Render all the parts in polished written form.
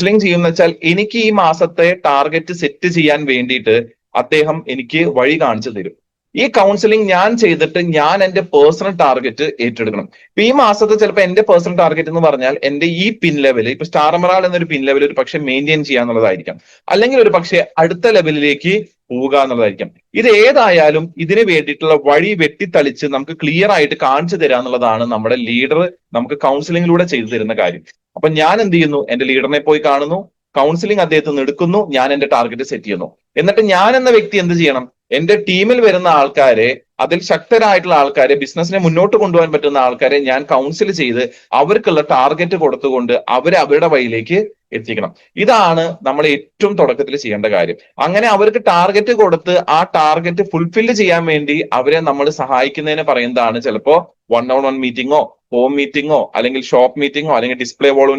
Counselling ചെയ്യുന്ന വെച്ചാൽ എനിക്ക് ഈ മാസത്തെ ടാർഗറ്റ് സെറ്റ് ചെയ്യാൻ വേണ്ടിയിട്ട് അദ്ദേഹം എനിക്ക് വഴി കാണിച്ചു തരും. ഈ കൗൺസിലിംഗ് ഞാൻ ചെയ്തിട്ട് ഞാൻ എന്റെ പേഴ്സണൽ ടാർഗറ്റ് ഏറ്റെടുക്കണം. ഇപ്പൊ ഈ മാസത്തെ ചിലപ്പോൾ എന്റെ പേഴ്സണൽ ടാർഗറ്റ് എന്ന് പറഞ്ഞാൽ എന്റെ ഈ പിൻ ലെവൽ, ഇപ്പൊ സ്റ്റാർ എമറാൾഡ് എന്നൊരു പിൻ ലെവൽ ഒരു പക്ഷെ മെയിൻറ്റെയിൻ ചെയ്യാന്നുള്ളതായിരിക്കാം, അല്ലെങ്കിൽ ഒരു പക്ഷെ അടുത്ത ലെവലിലേക്ക് പോവുക എന്നുള്ളതായിരിക്കും. ഇത് ഏതായാലും ഇതിന് വേണ്ടിയിട്ടുള്ള വഴി വെട്ടിത്തളിച്ച് നമുക്ക് ക്ലിയർ ആയിട്ട് കാണിച്ചു തരിക എന്നുള്ളതാണ് നമ്മുടെ ലീഡർ നമുക്ക് കൗൺസിലിംഗിലൂടെ ചെയ്തു തരുന്ന കാര്യം. അപ്പൊ ഞാൻ എന്ത് ചെയ്യുന്നു, എന്റെ ലീഡറിനെ പോയി കാണുന്നു, കൗൺസിലിംഗ് അദ്ദേഹത്തിൽ നിന്ന് എടുക്കുന്നു, ഞാൻ എന്റെ ടാർഗറ്റ് സെറ്റ് ചെയ്യുന്നു. എന്നിട്ട് ഞാൻ എന്ന വ്യക്തി എന്ത് ചെയ്യണം, എന്റെ ടീമിൽ വരുന്ന ആൾക്കാരെ, അതിൽ ശക്തരായിട്ടുള്ള ആൾക്കാരെ, ബിസിനസിനെ മുന്നോട്ട് കൊണ്ടുപോകാൻ പറ്റുന്ന ആൾക്കാരെ ഞാൻ കൗൺസിൽ ചെയ്ത് അവർക്കുള്ള ടാർഗറ്റ് കൊടുത്തുകൊണ്ട് അവരെ അവരുടെ വഴിയിലേക്ക് എത്തിക്കണം. ഇതാണ് നമ്മൾ ഏറ്റവും തുടക്കത്തിൽ ചെയ്യേണ്ട കാര്യം. അങ്ങനെ അവർക്ക് ടാർഗറ്റ് കൊടുത്ത് ആ ടാർഗറ്റ് ഫുൾഫില്ല് ചെയ്യാൻ വേണ്ടി അവരെ നമ്മൾ സഹായിക്കുന്നതിന് പറയുന്നതാണ് ചിലപ്പോ 1-on-1 മീറ്റിംഗോ, ഹോം മീറ്റിംഗോ, അല്ലെങ്കിൽ ഷോപ്പ് മീറ്റിംഗോ, അല്ലെങ്കിൽ ഡിസ്പ്ലേ വോൾ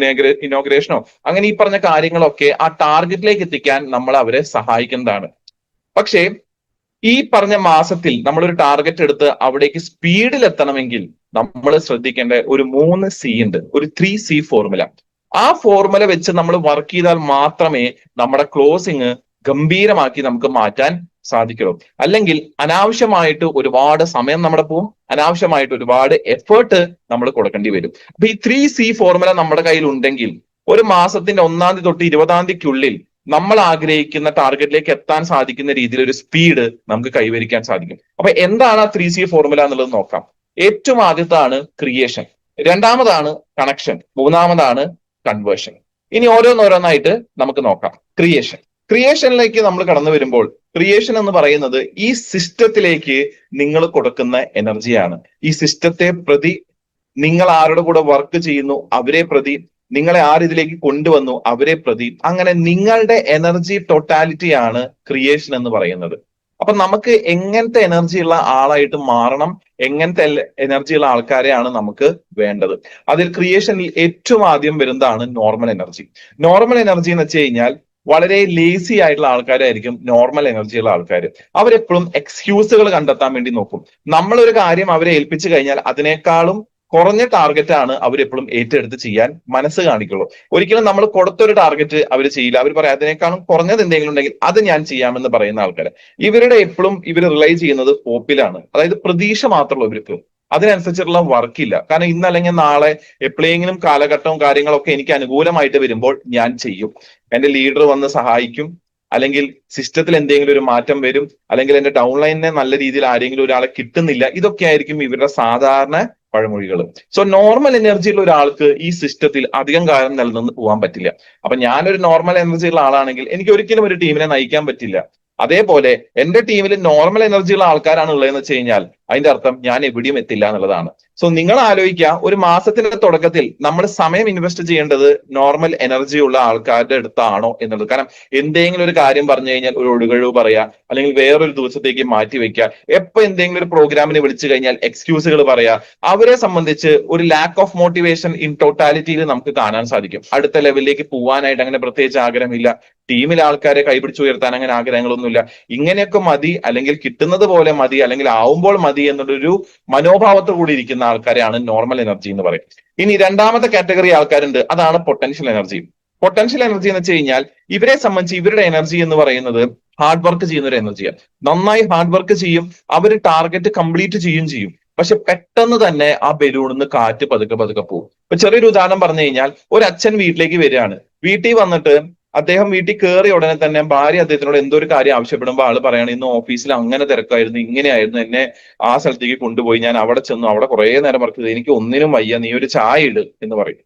ഇനോഗ്രേഷനോ, അങ്ങനെ ഈ പറഞ്ഞ കാര്യങ്ങളൊക്കെ ആ ടാർഗറ്റിലേക്ക് എത്തിക്കാൻ നമ്മൾ അവരെ സഹായിക്കുന്നതാണ്. പക്ഷേ ഈ പറഞ്ഞ മാസത്തിൽ നമ്മളൊരു ടാർഗറ്റ് എടുത്ത് അവിടേക്ക് സ്പീഡിൽ എത്തണമെങ്കിൽ നമ്മൾ ശ്രദ്ധിക്കേണ്ട ഒരു 3C ഉണ്ട്, ഒരു 3C ഫോർമുല. ആ ഫോർമുല വെച്ച് നമ്മൾ വർക്ക് ചെയ്താൽ മാത്രമേ നമ്മുടെ ക്ലോസിങ് ഗംഭീരമാക്കി നമുക്ക് മാറ്റാൻ സാധിക്കുള്ളൂ. അല്ലെങ്കിൽ അനാവശ്യമായിട്ട് ഒരുപാട് സമയം നമ്മുടെ പോവും, അനാവശ്യമായിട്ട് ഒരുപാട് എഫേർട്ട് നമ്മൾ കൊടുക്കേണ്ടി വരും. അപ്പൊ ഈ 3C ഫോർമുല നമ്മുടെ കയ്യിൽ ഉണ്ടെങ്കിൽ ഒരു മാസത്തിന്റെ 1-ാം തീയതി തൊട്ട് 20-ാം തീയതിക്കുള്ളിൽ നമ്മൾ ആഗ്രഹിക്കുന്ന ടാർഗറ്റിലേക്ക് എത്താൻ സാധിക്കുന്ന രീതിയിൽ ഒരു സ്പീഡ് നമുക്ക് കൈവരിക്കാൻ സാധിക്കും. അപ്പൊ എന്താണ് ആ 3C ഫോർമുല എന്നുള്ളത് നോക്കാം. ഏറ്റവും ആദ്യത്താണ് ക്രിയേഷൻ, രണ്ടാമതാണ് കണക്ഷൻ, മൂന്നാമതാണ് കൺവേർഷൻ. ഇനി ഓരോന്നോരോന്നായിട്ട് നമുക്ക് നോക്കാം. ക്രിയേഷനിലേക്ക് നമ്മൾ കടന്നു വരുമ്പോൾ, ക്രിയേഷൻ എന്ന് പറയുന്നത് ഈ സിസ്റ്റത്തിലേക്ക് നിങ്ങൾ കൊടുക്കുന്ന എനർജിയാണ്. ഈ സിസ്റ്റത്തെ പ്രതി, നിങ്ങൾ ആരുടെ കൂടെ വർക്ക് ചെയ്യുന്നു അവരെ പ്രതി, നിങ്ങളെ ആരിതിലേക്ക് കൊണ്ടുവന്നു അവരെ പ്രതി, അങ്ങനെ നിങ്ങളുടെ എനർജി ടോട്ടാലിറ്റിയാണ് ക്രിയേഷൻ എന്ന് പറയുന്നത്. അപ്പൊ നമുക്ക് എങ്ങനത്തെ എനർജി ഉള്ള ആളായിട്ട് മാറണം, എങ്ങനത്തെ എനർജി ഉള്ള ആൾക്കാരെയാണ് നമുക്ക് വേണ്ടത്. അതിൽ ക്രിയേഷനിൽ ഏറ്റവും ആദ്യം വരുന്നതാണ് നോർമൽ എനർജി. നോർമൽ എനർജി എന്ന് വെച്ച് കഴിഞ്ഞാൽ വളരെ ലേസി ആയിട്ടുള്ള ആൾക്കാരായിരിക്കും നോർമൽ എനർജി ഉള്ള ആൾക്കാർ. അവരെപ്പോഴും എക്സ്ക്യൂസുകൾ കണ്ടെത്താൻ വേണ്ടി നോക്കും. നമ്മളൊരു കാര്യം അവരെ ഏൽപ്പിച്ചു കഴിഞ്ഞാൽ അതിനേക്കാളും കുറഞ്ഞ ടാർഗറ്റ് ആണ് അവരെപ്പോഴും ഏറ്റെടുത്ത് ചെയ്യാൻ മനസ്സ് കാണിക്കുള്ളൂ. ഒരിക്കലും നമ്മൾ കൊടുത്തൊരു ടാർഗറ്റ് അവർ ചെയ്യില്ല. അവർ പറയാം അതിനേക്കാളും കുറഞ്ഞത് എന്തെങ്കിലും ഉണ്ടെങ്കിൽ അത് ഞാൻ ചെയ്യാമെന്ന് പറയുന്ന ആൾക്കാർ. ഇവരുടെ എപ്പോഴും ഇവർ റിലൈ ചെയ്യുന്നത് ഹോപ്പിലാണ്, അതായത് പ്രതീക്ഷ മാത്രമല്ല ഇവർക്ക്, അതിനനുസരിച്ചുള്ള വർക്കില്ല. കാരണം ഇന്നല്ലെങ്കിൽ നാളെ എപ്പോഴെങ്കിലും കാലഘട്ടവും കാര്യങ്ങളൊക്കെ എനിക്ക് അനുകൂലമായിട്ട് വരുമ്പോൾ ഞാൻ ചെയ്യും, എന്റെ ലീഡർ വന്ന് സഹായിക്കും, അല്ലെങ്കിൽ സിസ്റ്റത്തിൽ എന്തെങ്കിലും ഒരു മാറ്റം വരും, അല്ലെങ്കിൽ എന്റെ ഡൗൺലൈനിനെ നല്ല രീതിയിൽ ആരെങ്കിലും ഒരാളെ കിട്ടുന്നില്ല. ഇതൊക്കെ ആയിരിക്കും ഇവരുടെ സാധാരണ പഴമൊഴികൾ. സോ നോർമൽ എനർജി ഉള്ള ഒരാൾക്ക് ഈ സിസ്റ്റത്തിൽ അധികം കാലം നിലനിന്ന് പോകാൻ പറ്റില്ല. അപ്പൊ ഞാനൊരു നോർമൽ എനർജി ഉള്ള ആളാണെങ്കിൽ എനിക്ക് ഒരിക്കലും ഒരു ടീമിനെ നയിക്കാൻ പറ്റില്ല. അതേപോലെ എന്റെ ടീമിൽ നോർമൽ എനർജി ഉള്ള ആൾക്കാരാണ് ഉള്ളതെന്ന് വെച്ച് കഴിഞ്ഞാൽ അതിന്റെ അർത്ഥം ഞാൻ എവിടെയും എത്തില്ല എന്നുള്ളതാണ്. സോ നിങ്ങൾ ആലോചിക്കുക, ഒരു മാസത്തിന്റെ തുടക്കത്തിൽ നമ്മൾ സമയം ഇൻവെസ്റ്റ് ചെയ്യേണ്ടത് നോർമൽ എനർജി ഉള്ള ആൾക്കാരുടെ അടുത്താണോ എന്നുള്ളത്. കാരണം എന്തെങ്കിലും ഒരു കാര്യം പറഞ്ഞു കഴിഞ്ഞാൽ ഒരു ഒടുകഴിവ് പറയാ, അല്ലെങ്കിൽ വേറൊരു ദിവസത്തേക്ക് മാറ്റി വെക്കുക, എപ്പോ എന്തെങ്കിലും ഒരു പ്രോഗ്രാമിന് വിളിച്ചു കഴിഞ്ഞാൽ എക്സ്ക്യൂസുകൾ പറയാ, അവരെ സംബന്ധിച്ച് ഒരു ലാക്ക് ഓഫ് മോട്ടിവേഷൻ ഇൻ ടോട്ടാലിറ്റിയിൽ നമുക്ക് കാണാൻ സാധിക്കും. അടുത്ത ലെവലിലേക്ക് പോകാനായിട്ട് അങ്ങനെ പ്രത്യേകിച്ച് ആഗ്രഹമില്ല, ടീമിലെ ആൾക്കാരെ കൈപിടിച്ച് ഉയർത്താൻ അങ്ങനെ ആഗ്രഹങ്ങളൊന്നുമില്ല, ഇങ്ങനെയൊക്കെ മതി, അല്ലെങ്കിൽ കിട്ടുന്നത് പോലെ മതി, അല്ലെങ്കിൽ ആവുമ്പോൾ മതി എന്നുള്ളൊരു മനോഭാവത്തോടു കൂടി ഇരിക്കുന്ന ആൾക്കാരെയാണ് നോർമൽ എനർജി എന്ന് പറയും. ഇനി രണ്ടാമത്തെ കാറ്റഗറി ആൾക്കാരുണ്ട്, അതാണ് പൊട്ടൻഷ്യൽ എനർജി. പൊട്ടൻഷ്യൽ എനർജി എന്ന് വെച്ച് കഴിഞ്ഞാൽ ഇവരെ സംബന്ധിച്ച് ഇവരുടെ എനർജി എന്ന് പറയുന്നത് ഹാർഡ് വർക്ക് ചെയ്യുന്ന ഒരു എനർജിയാണ്. നന്നായി ഹാർഡ് വർക്ക് ചെയ്യും, അവർ ടാർഗറ്റ് കംപ്ലീറ്റ് ചെയ്യും. പക്ഷെ പെട്ടെന്ന് തന്നെ ആ ബലൂണിന്ന് കാറ്റ് പതുക്കെ പതുക്കെ പോകും. ഇപ്പൊ ചെറിയൊരു ഉദാഹരണം പറഞ്ഞു കഴിഞ്ഞാൽ, ഒരു അച്ഛൻ വീട്ടിലേക്ക് വരികയാണ്. വീട്ടിൽ വന്നിട്ട് അദ്ദേഹം വീട്ടിൽ കയറിയ ഉടനെ തന്നെ ഭാര്യ അദ്ദേഹത്തിനോട് എന്തോ ഒരു കാര്യം ആവശ്യപ്പെടുമ്പോൾ ആള് പറയാണ്, ഇന്ന് ഓഫീസിൽ അങ്ങനെ തിരക്കായിരുന്നു, ഇങ്ങനെയായിരുന്നു, എന്നെ ആ സ്ഥലത്തേക്ക് കൊണ്ടുപോയി, ഞാൻ അവിടെ ചെന്നു, അവിടെ കുറെ നേരം വർക്ക് ചെയ്തു, എനിക്ക് ഒന്നിനും വയ്യ, നീ ഒരു ചായ ഇട് എന്ന് പറയും.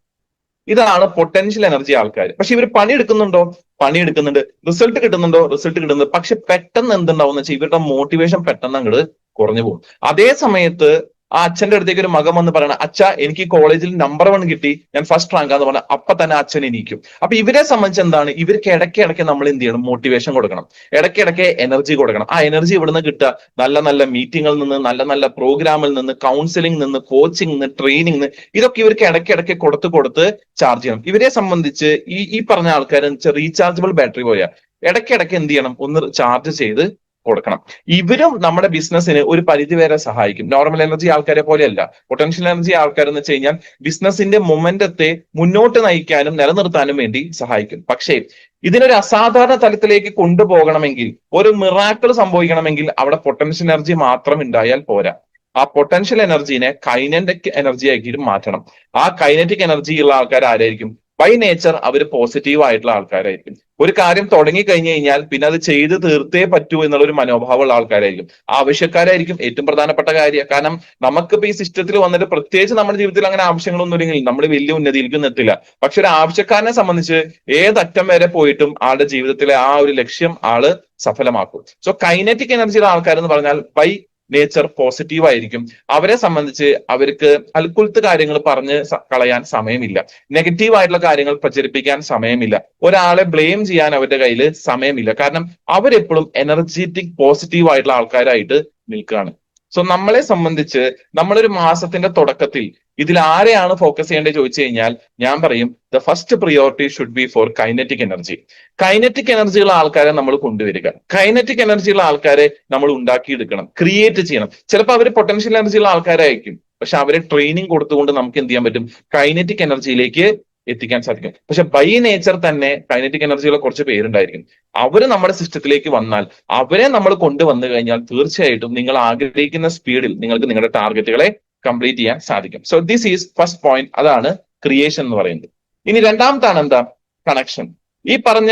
ഇതാണ് പൊട്ടൻഷ്യൽ എനർജി ആൾക്കാർ. പക്ഷെ ഇവർ പണിയെടുക്കുന്നുണ്ടോ? പണിയെടുക്കുന്നുണ്ട്. റിസൾട്ട് കിട്ടുന്നുണ്ടോ? റിസൾട്ട് കിട്ടുന്നുണ്ട്. പക്ഷെ പെട്ടെന്ന് എന്തുണ്ടാവും എന്ന് വെച്ചാൽ ഇവരുടെ മോട്ടിവേഷൻ പെട്ടെന്ന് അങ്ങോട്ട് കുറഞ്ഞു പോകും. അതേ സമയത്ത് ആ അച്ഛന്റെ അടുത്തേക്ക് ഒരു മകൻ വന്ന് പറയണം, അച്ഛ എനിക്ക് കോളേജിൽ നമ്പർ 1 കിട്ടി, ഞാൻ ഫസ്റ്റ് റാങ്ക് എന്ന് പറഞ്ഞാൽ അപ്പൊ തന്നെ അച്ഛൻ എണീക്കും. അപ്പൊ ഇവരെ സംബന്ധിച്ച് എന്താണ്, ഇവർക്ക് ഇടയ്ക്കിടയ്ക്ക് നമ്മൾ എന്ത് ചെയ്യണം, മോട്ടിവേഷൻ കൊടുക്കണം, ഇടയ്ക്കിടയ്ക്ക് എനർജി കൊടുക്കണം. ആ എനർജി ഇവിടുന്ന് കിട്ടുക നല്ല നല്ല മീറ്റിങ്ങിൽ നിന്ന്, നല്ല നല്ല പ്രോഗ്രാമിൽ നിന്ന്, കൗൺസിലിംഗ് നിന്ന്, കോച്ചിങ് നിന്ന്, ട്രെയിനിങ്, ഇതൊക്കെ ഇവർക്ക് ഇടയ്ക്കിടയ്ക്ക് കൊടുത്ത് ചാർജ് ചെയ്യണം. ഇവരെ സംബന്ധിച്ച് ഈ പറഞ്ഞ ആൾക്കാർ റീചാർജബിൾ ബാറ്ററി പോയാ ഇടയ്ക്കിടയ്ക്ക് എന്ത് ചെയ്യണം, ഒന്ന് ചാർജ് ചെയ്ത് കൊടുക്കണം. ഇവരും നമ്മുടെ ബിസിനസ്സിന് ഒരു പരിധി വരെ സഹായിക്കും. നോർമൽ എനർജി ആൾക്കാരെ പോലെയല്ല. പൊട്ടൻഷ്യൽ എനർജി ആൾക്കാർ എന്ന് വെച്ച് കഴിഞ്ഞാൽ ബിസിനസിന്റെ മൊമെന്റത്തെ മുന്നോട്ട് നയിക്കാനും നിലനിർത്താനും വേണ്ടി സഹായിക്കും. പക്ഷേ ഇതിനൊരു അസാധാരണ തലത്തിലേക്ക് കൊണ്ടുപോകണമെങ്കിൽ, ഒരു മിറാക്കിൾ സംഭവിക്കണമെങ്കിൽ അവിടെ പൊട്ടൻഷ്യൽ എനർജി മാത്രം ഉണ്ടായാൽ പോരാ. ആ പൊട്ടൻഷ്യൽ എനർജീനെ കൈനറ്റിക് എനർജി ആക്കിയിട്ട് മാറ്റണം. ആ കൈനറ്റിക് എനർജി ഉള്ള ആൾക്കാർ ആരായിരിക്കും? ബൈ നേച്ചർ അവർ പോസിറ്റീവ് ആയിട്ടുള്ള ആൾക്കാരായിരിക്കും. ഒരു കാര്യം തുടങ്ങി കഴിഞ്ഞു കഴിഞ്ഞാൽ പിന്നെ അത് ചെയ്ത് തീർത്തേ പറ്റൂ എന്നുള്ള ഒരു മനോഭാവമുള്ള ആൾക്കാരായിരിക്കും. ആവശ്യക്കാരായിരിക്കും ഏറ്റവും പ്രധാനപ്പെട്ട കാര്യം. കാരണം നമുക്കിപ്പോ ഈ സിസ്റ്റത്തിൽ വന്നിട്ട് പ്രത്യേകിച്ച് നമ്മുടെ ജീവിതത്തിൽ അങ്ങനെ ആവശ്യങ്ങളൊന്നും ഇല്ലെങ്കിൽ നമ്മൾ വലിയ ഉന്നതിയിലേക്കൊന്നും എത്തില്ല. പക്ഷെ ഒരു ആവശ്യക്കാരനെ സംബന്ധിച്ച് ഏതറ്റം വരെ പോയിട്ടും ആളുടെ ജീവിതത്തിലെ ആ ഒരു ലക്ഷ്യം ആള് സഫലമാക്കും. സോ കൈനറ്റിക് എനർജിയുടെ ആൾക്കാർ എന്ന് പറഞ്ഞാൽ ബൈ നേച്ചർ പോസിറ്റീവ് ആയിരിക്കും. അവരെ സംബന്ധിച്ച് അവർക്ക് അൽക്കുലത്ത് കാര്യങ്ങൾ പറഞ്ഞ് കളയാൻ സമയമില്ല. നെഗറ്റീവ് ആയിട്ടുള്ള കാര്യങ്ങൾ പ്രചരിപ്പിക്കാൻ സമയമില്ല. ഒരാളെ ബ്ലെയിം ചെയ്യാൻ അവരുടെ കയ്യിൽ സമയമില്ല. കാരണം അവരെപ്പോഴും എനർജറ്റിക് പോസിറ്റീവ് ആയിട്ടുള്ള ആൾക്കാരായിട്ട് നിൽക്കുകയാണ്. സോ നമ്മളെ സംബന്ധിച്ച് നമ്മളൊരു മാസത്തിന്റെ തുടക്കത്തിൽ ഇതിൽ ആരെയാണ് ഫോക്കസ് ചെയ്യേണ്ടത് ചോദിച്ചു കഴിഞ്ഞാൽ ഞാൻ പറയും the first priority should be for kinetic energy. Kinetic എനർജിയുള്ള ആൾക്കാരെ നമ്മൾ കൊണ്ടുവരിക. കൈനറ്റിക് എനർജിയുള്ള ആൾക്കാരെ നമ്മൾ ഉണ്ടാക്കിയെടുക്കണം, ക്രിയേറ്റ് ചെയ്യണം. ചിലപ്പോൾ അവർ പൊട്ടൻഷ്യൽ എനർജിയുള്ള ആൾക്കാരായിരിക്കും, പക്ഷെ അവരെ ട്രെയിനിങ് കൊടുത്തുകൊണ്ട് നമുക്ക് എന്ത് ചെയ്യാൻ പറ്റും? കൈനറ്റിക് എനർജിയിലേക്ക് എത്തിക്കാൻ സാധിക്കും. പക്ഷെ ബൈ നേച്ചർ തന്നെ കൈനറ്റിക് എനർജിയുള്ള കുറച്ച് പേരുണ്ടായിരിക്കും. അവര് നമ്മുടെ സിസ്റ്റത്തിലേക്ക് വന്നാൽ, അവരെ നമ്മൾ കൊണ്ടുവന്നു കഴിഞ്ഞാൽ തീർച്ചയായിട്ടും നിങ്ങൾ ആഗ്രഹിക്കുന്ന സ്പീഡിൽ നിങ്ങൾക്ക് നിങ്ങളുടെ ടാർഗറ്റുകളെ കംപ്ലീറ്റ് ചെയ്യാൻ സാധിക്കും. So this is first point. അതാണ് ക്രിയേഷൻ എന്ന് പറയുന്നത്. ഇനി രണ്ടാമത്താണ് എന്താ? കണക്ഷൻ. ഈ പറഞ്ഞ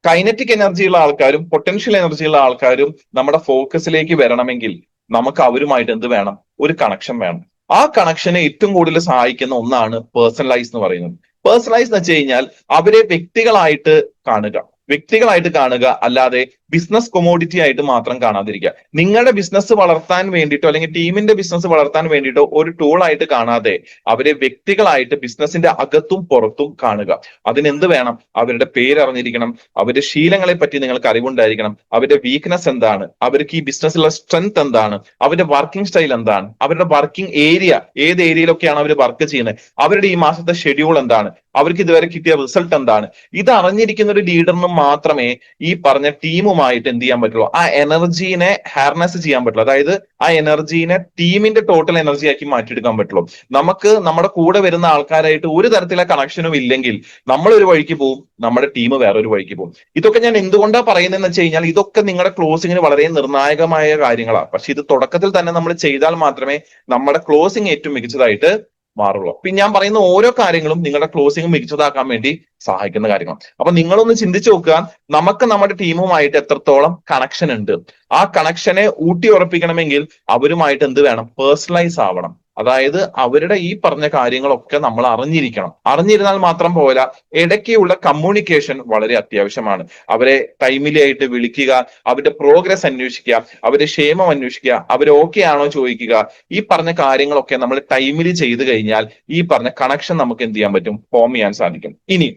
കൈനറ്റിക് എനർജിയുള്ള ആൾക്കാരും പൊട്ടൻഷ്യൽ എനർജിയുള്ള ആൾക്കാരും നമ്മുടെ ഫോക്കസിലേക്ക് വരണമെങ്കിൽ നമുക്ക് അവരുമായിട്ട് എന്ത് വേണം? ഒരു കണക്ഷൻ വേണം. ആ കണക്ഷനെ ഏറ്റവും കൂടുതൽ സഹായിക്കുന്ന ഒന്നാണ് പേഴ്സണലൈസ് എന്ന് പറയുന്നത്. പേഴ്സണലൈസ് എന്ന് വെച്ച് കഴിഞ്ഞാൽ അവരെ വ്യക്തികളായിട്ട് കാണുക, വ്യക്തികളായിട്ട് കാണുക, അല്ലാതെ ബിസിനസ് കൊമോഡിറ്റി ആയിട്ട് മാത്രം കാണാതിരിക്കുക. നിങ്ങളുടെ ബിസിനസ് വളർത്താൻ വേണ്ടിയിട്ടോ അല്ലെങ്കിൽ ടീമിന്റെ ബിസിനസ് വളർത്താൻ വേണ്ടിയിട്ടോ ഒരു ടൂൾ ആയിട്ട് കാണാതെ അവരെ വ്യക്തികളായിട്ട് ബിസിനസിന്റെ അകത്തും പുറത്തും കാണുക. അതിനെന്ത് വേണം? അവരുടെ പേരറിഞ്ഞിരിക്കണം, അവരുടെ ശീലങ്ങളെ പറ്റി നിങ്ങൾക്ക് അറിവുണ്ടായിരിക്കണം, അവരുടെ വീക്ക്നെസ് എന്താണ്, അവർക്ക് ഈ ബിസിനസ്സിലുള്ള സ്ട്രെങ്ത് എന്താണ്, അവരുടെ വർക്കിംഗ് സ്റ്റൈൽ എന്താണ്, അവരുടെ വർക്കിംഗ് ഏരിയ ഏത് ഏരിയയിലൊക്കെയാണ് അവർ വർക്ക് ചെയ്യുന്നത്, അവരുടെ ഈ മാസത്തെ ഷെഡ്യൂൾ എന്താണ്, അവർക്ക് ഇതുവരെ കിട്ടിയ റിസൾട്ട് എന്താണ്. ഇത് അറിഞ്ഞിരിക്കുന്ന ഒരു ലീഡറിന് മാത്രമേ ഈ പറഞ്ഞ ടീമുമായിട്ട് എന്ത് ചെയ്യാൻ പറ്റുള്ളൂ? ആ എനർജീനെ ഹാർനസ് ചെയ്യാൻ പറ്റുള്ളൂ. അതായത് ആ എനർജീനെ ടീമിന്റെ ടോട്ടൽ എനർജി ആക്കി മാറ്റിയെടുക്കാൻ പറ്റുള്ളൂ. നമുക്ക് നമ്മുടെ കൂടെ വരുന്ന ആൾക്കാരായിട്ട് ഒരു തരത്തിലുള്ള കണക്ഷനും ഇല്ലെങ്കിൽ നമ്മൾ ഒരു വഴിക്ക് പോകും, നമ്മുടെ ടീം വേറൊരു വഴിക്ക് പോകും. ഇതൊക്കെ ഞാൻ എന്തുകൊണ്ടാണ് പറയുന്നതെന്ന് വെച്ച് കഴിഞ്ഞാൽ ഇതൊക്കെ നിങ്ങളുടെ ക്ലോസിങ്ങിന് വളരെ നിർണായകമായ കാര്യങ്ങളാണ്. പക്ഷെ ഇത് തുടക്കത്തിൽ തന്നെ നമ്മൾ ചെയ്താൽ മാത്രമേ നമ്മുടെ ക്ലോസിങ് ഏറ്റവും മികച്ചതായിട്ട് മാറുള്ളൂ. പിന്നെ ഞാൻ പറയുന്ന ഓരോ കാര്യങ്ങളും നിങ്ങളുടെ ക്ലോസിംഗ് മികച്ചതാക്കാൻ വേണ്ടി സഹായിക്കുന്ന കാര്യങ്ങളാണ്. അപ്പൊ നിങ്ങളൊന്ന് ചിന്തിച്ചു നോക്കുക, നമുക്ക് നമ്മുടെ ടീമുമായിട്ട് എത്രത്തോളം കണക്ഷൻ ഉണ്ട്. ആ കണക്ഷനെ ഊട്ടി ഉറപ്പിക്കണമെങ്കിൽ അവരുമായിട്ട് എന്ത് വേണം? പേഴ്സണലൈസ് ആവണം. അതായത് അവരുടെ ഈ പറഞ്ഞ കാര്യങ്ങളൊക്കെ നമ്മൾ അറിഞ്ഞിരിക്കണം. അറിഞ്ഞിരുന്നാൽ മാത്രം പോരാ, ഇടയ്ക്കുള്ള കമ്മ്യൂണിക്കേഷൻ വളരെ അത്യാവശ്യമാണ്. അവരെ ടൈമിലി ആയിട്ട് വിളിക്കുക, അവരുടെ പ്രോഗ്രസ് അന്വേഷിക്കുക, അവരുടെ ക്ഷേമം അന്വേഷിക്കുക, അവർ ഓക്കെ ആണോ ചോദിക്കുക. ഈ പറഞ്ഞ കാര്യങ്ങളൊക്കെ നമ്മൾ ടൈമിലി ചെയ്തു കഴിഞ്ഞാൽ ഈ പറഞ്ഞ കണക്ഷൻ നമുക്ക് എന്ത് ചെയ്യാൻ പറ്റും? ഫോം ചെയ്യാൻ സാധിക്കും. ഇനി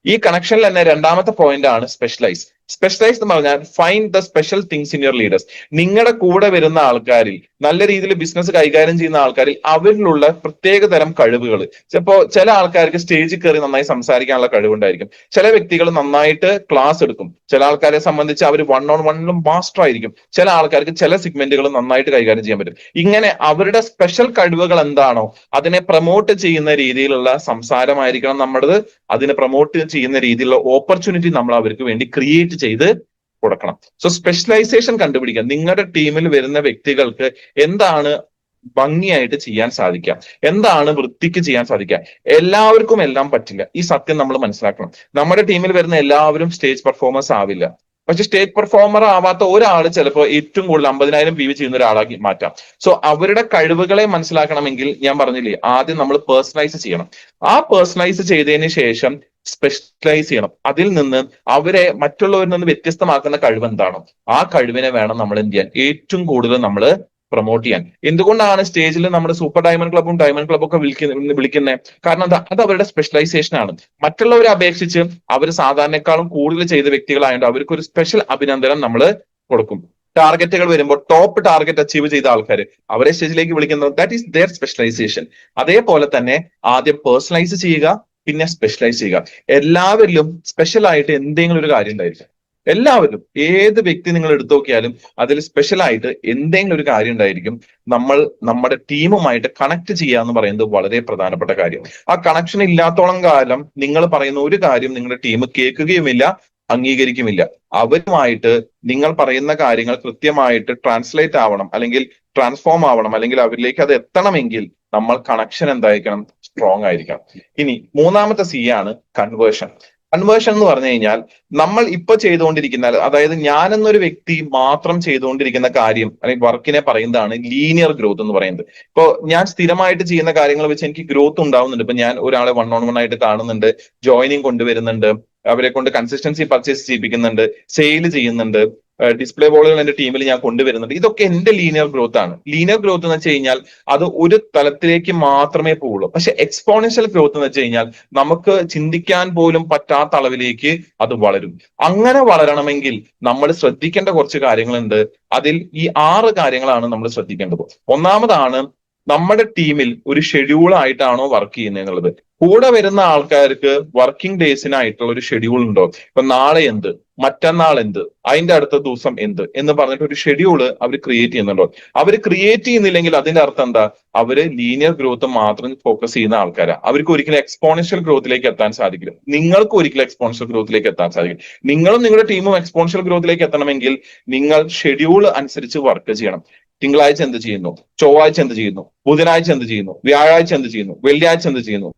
ഈ കണക്ഷനിൽ തന്നെ രണ്ടാമത്തെ പോയിന്റ് ആണ് സ്പെഷ്യലൈസ്. സ്പെഷ്യലൈസ് എന്ന് പറഞ്ഞാൽ find the special things in your leaders. നിങ്ങളുടെ കൂടെ വരുന്ന ആൾക്കാരിൽ, നല്ല രീതിയിൽ ബിസിനസ് കൈകാര്യം ചെയ്യുന്ന ആൾക്കാരിൽ അവരിലുള്ള പ്രത്യേക തരം കഴിവുകൾ. ചിലപ്പോൾ ചില ആൾക്കാർക്ക് സ്റ്റേജിൽ കയറി നന്നായി സംസാരിക്കാനുള്ള കഴിവുണ്ടായിരിക്കും. ചില വ്യക്തികൾ നന്നായിട്ട് ക്ലാസ് എടുക്കും. ചില ആൾക്കാരെ സംബന്ധിച്ച് അവർ വൺ ഓൺ വണ്ണിലും മാസ്റ്റർ ആയിരിക്കും. ചില ആൾക്കാർക്ക് ചില സെഗ്മെന്റുകൾ നന്നായിട്ട് കൈകാര്യം ചെയ്യാൻ പറ്റും. ഇങ്ങനെ അവരുടെ സ്പെഷ്യൽ കഴിവുകൾ എന്താണോ അതിനെ പ്രൊമോട്ട് ചെയ്യുന്ന രീതിയിലുള്ള സംസാരമായിരിക്കണം നമ്മുടേത്. അതിനെ പ്രൊമോട്ട് ചെയ്യുന്ന രീതിയിലുള്ള ഓപ്പർച്യൂണിറ്റി നമ്മൾ അവർക്ക് വേണ്ടി ക്രിയേറ്റ് ചെയ്ത് കൊടുക്കണം. സോ സ്പെഷ്യലൈസേഷൻ കണ്ടുപിടിക്കുക. നിങ്ങളുടെ ടീമിൽ വരുന്ന വ്യക്തികൾക്ക് എന്താണ് ഭംഗിയായിട്ട് ചെയ്യാൻ സാധിക്കുക, എന്താണ് വൃത്തിക്ക് ചെയ്യാൻ സാധിക്കുക. എല്ലാവർക്കും എല്ലാം പറ്റില്ല. ഈ സത്യം നമ്മൾ മനസ്സിലാക്കണം. നമ്മുടെ ടീമിൽ വരുന്ന എല്ലാവരും സ്റ്റേജ് പെർഫോമൻസ് ആവില്ല. പക്ഷെ സ്റ്റേജ് പെർഫോമർ ആവാത്ത ഒരാൾ ചിലപ്പോൾ ഏറ്റവും കൂടുതൽ 50,000 PV ചെയ്യുന്ന ഒരാളാക്കി മാറ്റാം. സോ അവരുടെ കഴിവുകളെ മനസ്സിലാക്കണമെങ്കിൽ ഞാൻ പറഞ്ഞില്ലേ, ആദ്യം നമ്മൾ പേഴ്സണലൈസ് ചെയ്യണം. ആ പേഴ്സണലൈസ് ചെയ്തതിന് ശേഷം സ്പെഷ്യലൈസ് ചെയ്യണം. അതിൽ നിന്ന് അവരെ മറ്റുള്ളവരിൽ നിന്ന് വ്യത്യസ്തമാക്കുന്ന കഴിവ് എന്താണോ ആ കഴിവിനെ വേണം നമ്മൾ എന്ത് ചെയ്യാൻ? ഏറ്റവും കൂടുതൽ നമ്മൾ പ്രൊമോട്ട് ചെയ്യാൻ. എന്തുകൊണ്ടാണ് സ്റ്റേജിൽ നമ്മുടെ സൂപ്പർ ഡയമണ്ട് ക്ലബും ഡയമണ്ട് ക്ലബും ഒക്കെ വിളിക്കുന്നത്? കാരണം അത് അവരുടെ സ്പെഷ്യലൈസേഷൻ ആണ്. മറ്റുള്ളവരെ അപേക്ഷിച്ച് അവർ സാധാരണക്കാളും കൂടുതൽ ചെയ്ത വ്യക്തികളായതുകൊണ്ട് അവർക്ക് ഒരു സ്പെഷ്യൽ അഭിനന്ദനം നമ്മൾ കൊടുക്കും. ടാർഗറ്റുകൾ വരുമ്പോൾ ടോപ്പ് ടാർഗറ്റ് അച്ചീവ് ചെയ്ത ആൾക്കാർ അവരെ സ്റ്റേജിലേക്ക് വിളിക്കുന്നത്, ദാറ്റ് ഈസ് ദെയർ സ്പെഷ്യലൈസേഷൻ. അതേപോലെ തന്നെ ആദ്യം പേഴ്സണലൈസ് ചെയ്യുക, പിന്നെ സ്പെഷ്യലൈസ് ചെയ്യുക. എല്ലാവരിലും സ്പെഷ്യൽ ആയിട്ട് എന്തെങ്കിലും ഒരു കാര്യം ഉണ്ടായിരിക്കും. എല്ലാവരും ഏത് വ്യക്തി നിങ്ങൾ എടുത്തു നോക്കിയാലും അതിൽ സ്പെഷ്യൽ ആയിട്ട് എന്തെങ്കിലും ഒരു കാര്യം ഉണ്ടായിരിക്കും. നമ്മൾ നമ്മുടെ ടീമുമായിട്ട് കണക്ട് ചെയ്യുക എന്ന് പറയുന്നത് വളരെ പ്രധാനപ്പെട്ട കാര്യം. ആ കണക്ഷൻ ഇല്ലാത്തോളം കാലം നിങ്ങൾ പറയുന്ന ഒരു കാര്യം നിങ്ങളുടെ ടീം കേൾക്കുകയുമില്ല, അംഗീകരിക്കുമില്ല. അവരുമായിട്ട് നിങ്ങൾ പറയുന്ന കാര്യങ്ങൾ കൃത്യമായിട്ട് ട്രാൻസ്ലേറ്റ് ആവണം, അല്ലെങ്കിൽ ട്രാൻസ്ഫോം ആവണം, അല്ലെങ്കിൽ അവരിലേക്ക് അത് എത്തണമെങ്കിൽ നമ്മൾ കണക്ഷൻ എന്തായിരിക്കണം? സ്ട്രോങ് ആയിരിക്കണം. ഇനി മൂന്നാമത്തെ സി ആണ് കൺവേർഷൻ. കൺവേർഷൻ എന്ന് പറഞ്ഞു കഴിഞ്ഞാൽ നമ്മൾ ഇപ്പൊ ചെയ്തുകൊണ്ടിരിക്കുന്ന, അതായത് ഞാൻ എന്നൊരു വ്യക്തി മാത്രം ചെയ്തുകൊണ്ടിരിക്കുന്ന കാര്യം അല്ലെങ്കിൽ വർക്കിനെ പറയുന്നതാണ് ലീനിയർ ഗ്രോത്ത് എന്ന് പറയുന്നത്. ഇപ്പൊ ഞാൻ സ്ഥിരമായിട്ട് ചെയ്യുന്ന കാര്യങ്ങൾ വെച്ച് എനിക്ക് ഗ്രോത്ത് ഉണ്ടാവുന്നുണ്ട്. ഇപ്പൊ ഞാൻ ഒരാളെ 1-on-1 ആയിട്ട് കാണുന്നുണ്ട്, ജോയിനിങ് കൊണ്ടുവരുന്നുണ്ട്, അവരെ കൊണ്ട് കൺസിസ്റ്റൻസി പർച്ചേസ് ചെയ്യിപ്പിക്കുന്നുണ്ട്, സെയിൽ ചെയ്യുന്നുണ്ട്, ഡിസ്പ്ലേ ബോളുകൾ എന്റെ ടീമിൽ ഞാൻ കൊണ്ടുവരുന്നുണ്ട്. ഇതൊക്കെ എന്റെ ലീനിയർ ഗ്രോത്ത് ആണ്. ലീനിയർ ഗ്രോത്ത് എന്ന് വെച്ച് കഴിഞ്ഞാൽ അത് ഒരു തലത്തിലേക്ക് മാത്രമേ പോവുള്ളൂ. പക്ഷെ എക്സ്പോണൻഷ്യൽ ഗ്രോത്ത് എന്ന് വെച്ച് കഴിഞ്ഞാൽ നമുക്ക് ചിന്തിക്കാൻ പോലും പറ്റാത്ത അളവിലേക്ക് അത് വളരും. അങ്ങനെ വളരണമെങ്കിൽ നമ്മൾ ശ്രദ്ധിക്കേണ്ട കുറച്ച് കാര്യങ്ങളുണ്ട്. അതിൽ ഈ 6 കാര്യങ്ങളാണ് നമ്മൾ ശ്രദ്ധിക്കേണ്ടത്. ഒന്നാമതാണ്, നമ്മുടെ ടീമിൽ ഒരു ഷെഡ്യൂൾ ആയിട്ടാണോ വർക്ക് ചെയ്യുന്നത് എന്നുള്ളത്. കൂടെ വരുന്ന ആൾക്കാർക്ക് വർക്കിംഗ് ഡേയ്സിനായിട്ടുള്ള ഒരു ഷെഡ്യൂൾ ഉണ്ടോ? ഇപ്പൊ നാളെ എന്ത്, മറ്റന്നാൾ എന്ത്, അതിന്റെ അടുത്ത ദിവസം എന്ത് എന്ന് പറഞ്ഞിട്ട് ഒരു ഷെഡ്യൂള് അവർ ക്രിയേറ്റ് ചെയ്യുന്നുണ്ടോ? അവർ ക്രിയേറ്റ് ചെയ്യുന്നില്ലെങ്കിൽ അതിന്റെ അർത്ഥം എന്താ? അവര് ലീനിയർ ഗ്രോത്ത് മാത്രം ഫോക്കസ് ചെയ്യുന്ന ആൾക്കാരാണ്. അവർക്ക് ഒരിക്കലും എക്സ്പോണൻഷ്യൽ ഗ്രോത്തിലേക്ക് എത്താൻ സാധിക്കില്ല. നിങ്ങൾക്ക് ഒരിക്കലും എക്സ്പോണൻഷ്യൽ ഗ്രോത്തിലേക്ക് എത്താൻ സാധിക്കും. നിങ്ങളും നിങ്ങളുടെ ടീമും എക്സ്പോണൻഷ്യൽ ഗ്രോത്തിലേക്ക് എത്തണമെങ്കിൽ നിങ്ങൾ ഷെഡ്യൂൾ അനുസരിച്ച് വർക്ക് ചെയ്യണം. തിങ്കളാഴ്ച എന്ത് ചെയ്യുന്നു, ചൊവ്വാഴ്ച എന്ത് ചെയ്യുന്നു, ബുധനാഴ്ച എന്ത് ചെയ്യുന്നു, വ്യാഴാഴ്ച എന്ത് ചെയ്യുന്നു, വെള്ളിയാഴ്ച എന്ത് ചെയ്യുന്നു,